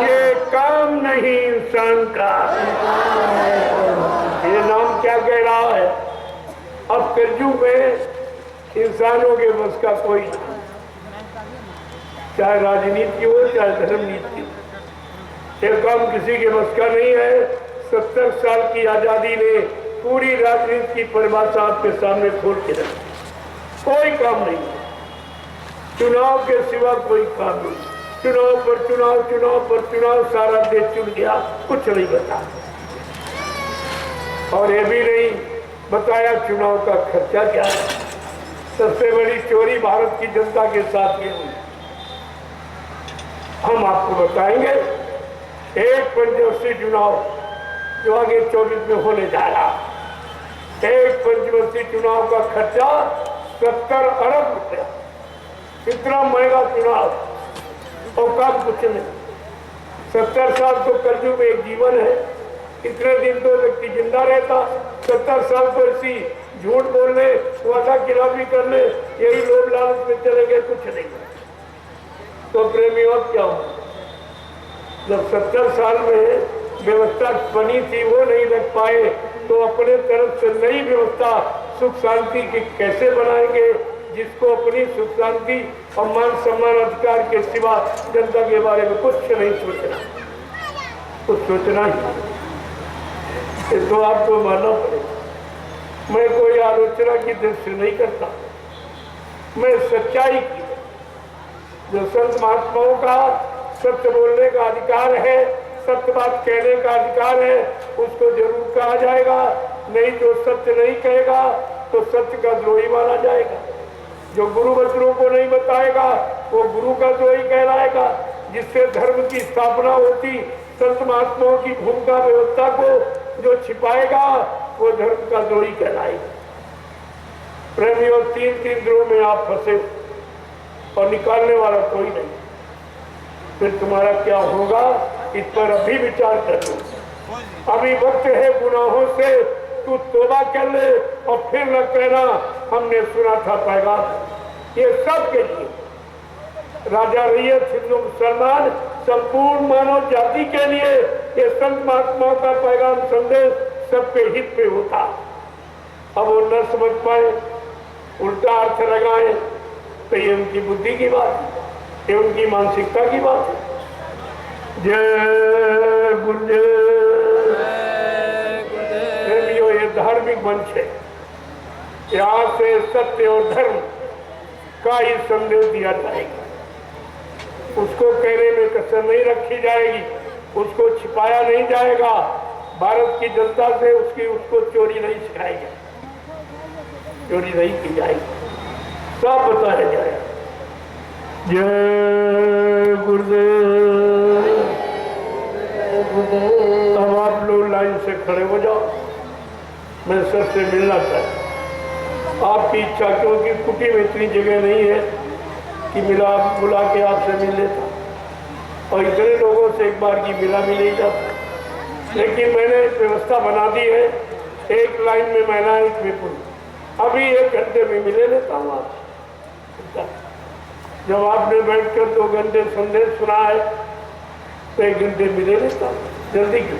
ये काम नहीं इंसान का। ये नाम क्या कह रहा है? अब कलयुग में इंसानों के बस का कोई नहीं, चाहे राजनीति हो चाहे धर्म नीति। ये काम किसी के बस का नहीं है। 70 साल की आजादी ने पूरी राजनीति की परिभाषा आपके सामने खोल के रखी। कोई काम नहीं, चुनाव के सिवा कोई काम नहीं। चुनाव पर चुनाव, चुनाव पर चुनाव, सारा देश चुन गया, कुछ नहीं बता। और ये भी नहीं बताया चुनाव का खर्चा क्या है। सबसे बड़ी चोरी भारत की जनता के साथ ये हुई। हम आपको बताएंगे। एक पंचवर्षीय चुनाव जो आगे 24 में होने जा रहा, एक पंचवर्षीय चुनाव का खर्चा 70 अरब रुपया। इतना महंगा चुनाव और काम कुछ नहीं। 70 साल तो कलयुग में एक जीवन है। इतने दिन तो व्यक्ति जिंदा रहता, 70 साल तो ऐसी झूठ बोलने, वादा खिलाफी करने, यही लोभ लालच में चले गए, कुछ नहीं। तो प्रेमियों अब क्या हो? जब 70 साल में व्यवस्था बनी थी वो नहीं रख पाए, तो अपने तरफ से नई व्यवस्था सुख शांति की कैसे बनाएंगे, जिसको अपनी सुख शांति और मान सम्मान अधिकार के सिवा जनता के बारे में कुछ नहीं सोचना, कुछ सोचना ही। तो आपको मानना पड़ेगा। मैं कोई आलोचना की दृष्टि नहीं करता, मैं सच्चाई की। जो संत महात्माओं का सत्य बोलने का अधिकार है, सत्य बात कहने का अधिकार है, उसको जरूर कहा जाएगा। नहीं जो सत्य नहीं कहेगा तो सत्य का द्रोही माना जाएगा। जो गुरु वचनों को नहीं बताएगा वो गुरु का द्रोही कहलाएगा। जिससे धर्म की स्थापना होती, संत महात्माओं की भूमिका व्यवस्था को जो छिपाएगा वो धर्म का द्रोही कहलाएगा। प्रेमियों, 3 द्रोह में आप फंसे और निकालने वाला कोई नहीं। फिर तुम्हारा क्या होगा इस पर अभी विचार कर लो। अभी वक्त है गुनाहों से तू तौबा कर ले और फिर न कहना हमने सुना था पैगाम, ये सब के लिए राजा रैयत हिंदू मुसलमान संपूर्ण मानव जाति के लिए ये संत महात्माओं का पैगाम संदेश सबके हित में होता। अब वो न समझ पाए, उल्टा अर्थ लगाए, तो ये उनकी बुद्धि की बात है, ये उनकी मानसिकता की बात है। जय गुरुदेव। प्रेमियों, ये धार्मिक मंच है, यहाँ से सत्य और धर्म का ही संदेश दिया जाएगा। उसको कहने में कसर नहीं रखी जाएगी, उसको छिपाया नहीं जाएगा। भारत की जनता से उसको चोरी नहीं सिखाएगा, चोरी नहीं की जाएगी, सब बताया जाएगा। जय गुरुदेव। अब आप लोग लाइन से खड़े हो जाओ, मैं सबसे मिलना चाहता। आपकी इच्छा, क्योंकि कुटी में इतनी जगह नहीं है कि बुला के आपसे मिल लेता, और इतने लोगों से एक बार की मिला भी नहीं जाता। लेकिन मैंने व्यवस्था बना दी है, एक लाइन में महीना एक में पूरी, अभी 1 घंटे में मिले लेता हूँ आप। जब आपने बैठकर 2 घंटे संदेश सुना है तो 1 घंटे मिले लेता हूँ। जल्दी क्यों,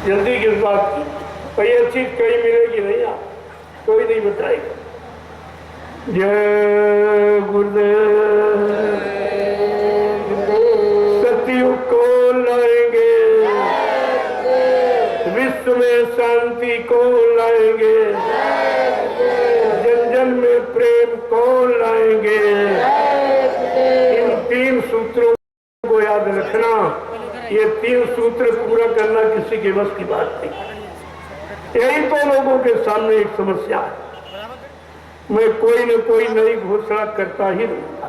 जल्दी किस बात की? और ये चीज कहीं मिलेगी नहीं, आप कोई नहीं बताएगा। जय गुरुदेव। सतयुग को लाएंगे, विश्व में शांति को लाएंगे, जन जन में प्रेम को लाएंगे। इन 3 सूत्रों को याद रखना। ये 3 सूत्र पूरा करना किसी के बस की बात नहीं। यही तो लोगों के सामने एक समस्या है। मैं कोई न कोई नई घोषणा करता ही रहूंगा,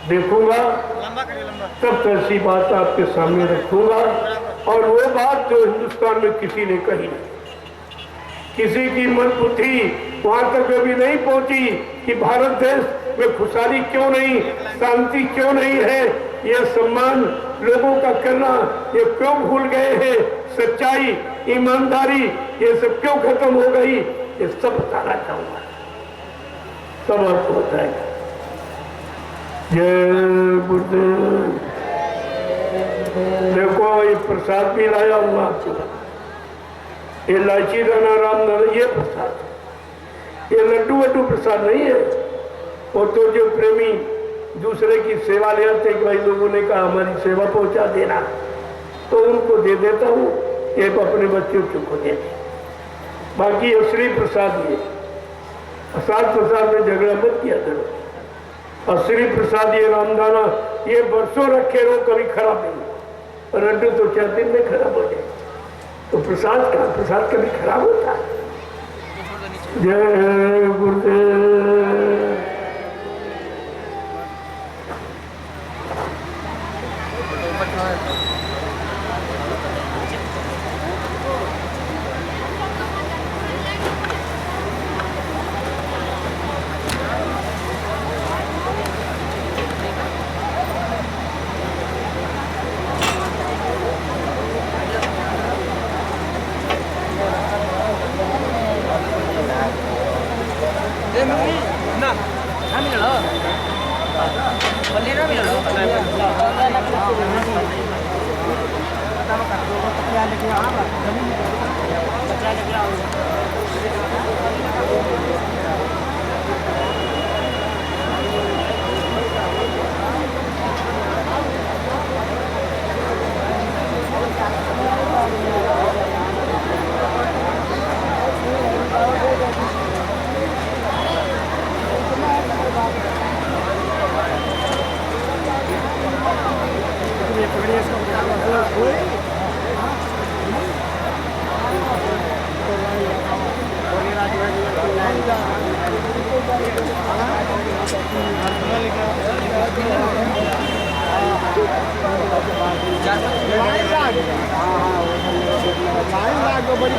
देखूंगा, तब ऐसी बात आपके सामने रखूंगा। और वो बात जो हिंदुस्तान में किसी ने कही नहीं, किसी की मन बुद्धि वहां तक अभी नहीं पहुंची कि भारत देश में खुशहाली क्यों नहीं, शांति क्यों नहीं है, ये सम्मान लोगों का करना ये क्यों भूल गए हैं, सच्चाई, ईमानदारी ये सब क्यों खत्म हो गई, ये सब बताना चाहूंगा, सब आपको बताएगा। जय गुरुदेव। देखो ये प्रसाद भी लाया हूँ आपको, ये इलायची दाना राम दाना, ये प्रसाद, ये लड्डू वड्डू प्रसाद नहीं है। और तो जो प्रेमी दूसरे की सेवा ले आते, भाई लोगों ने कहा हमारी सेवा पहुंचा देना, तो उनको दे देता हूँ, ये अपने बच्चों को दे दे। बाकी असली प्रसाद ये, असाद प्रसाद में झगड़ा मत किया करो। असली प्रसाद ये रामदाना, ये बरसों रखे रहो, कभी खराब नहीं। और लड्डू तो 4 दिन में खराब हो जाए, तो प्रसाद कभी खराब होता है। जय गुरुदेव। लाइन लाग बड़ी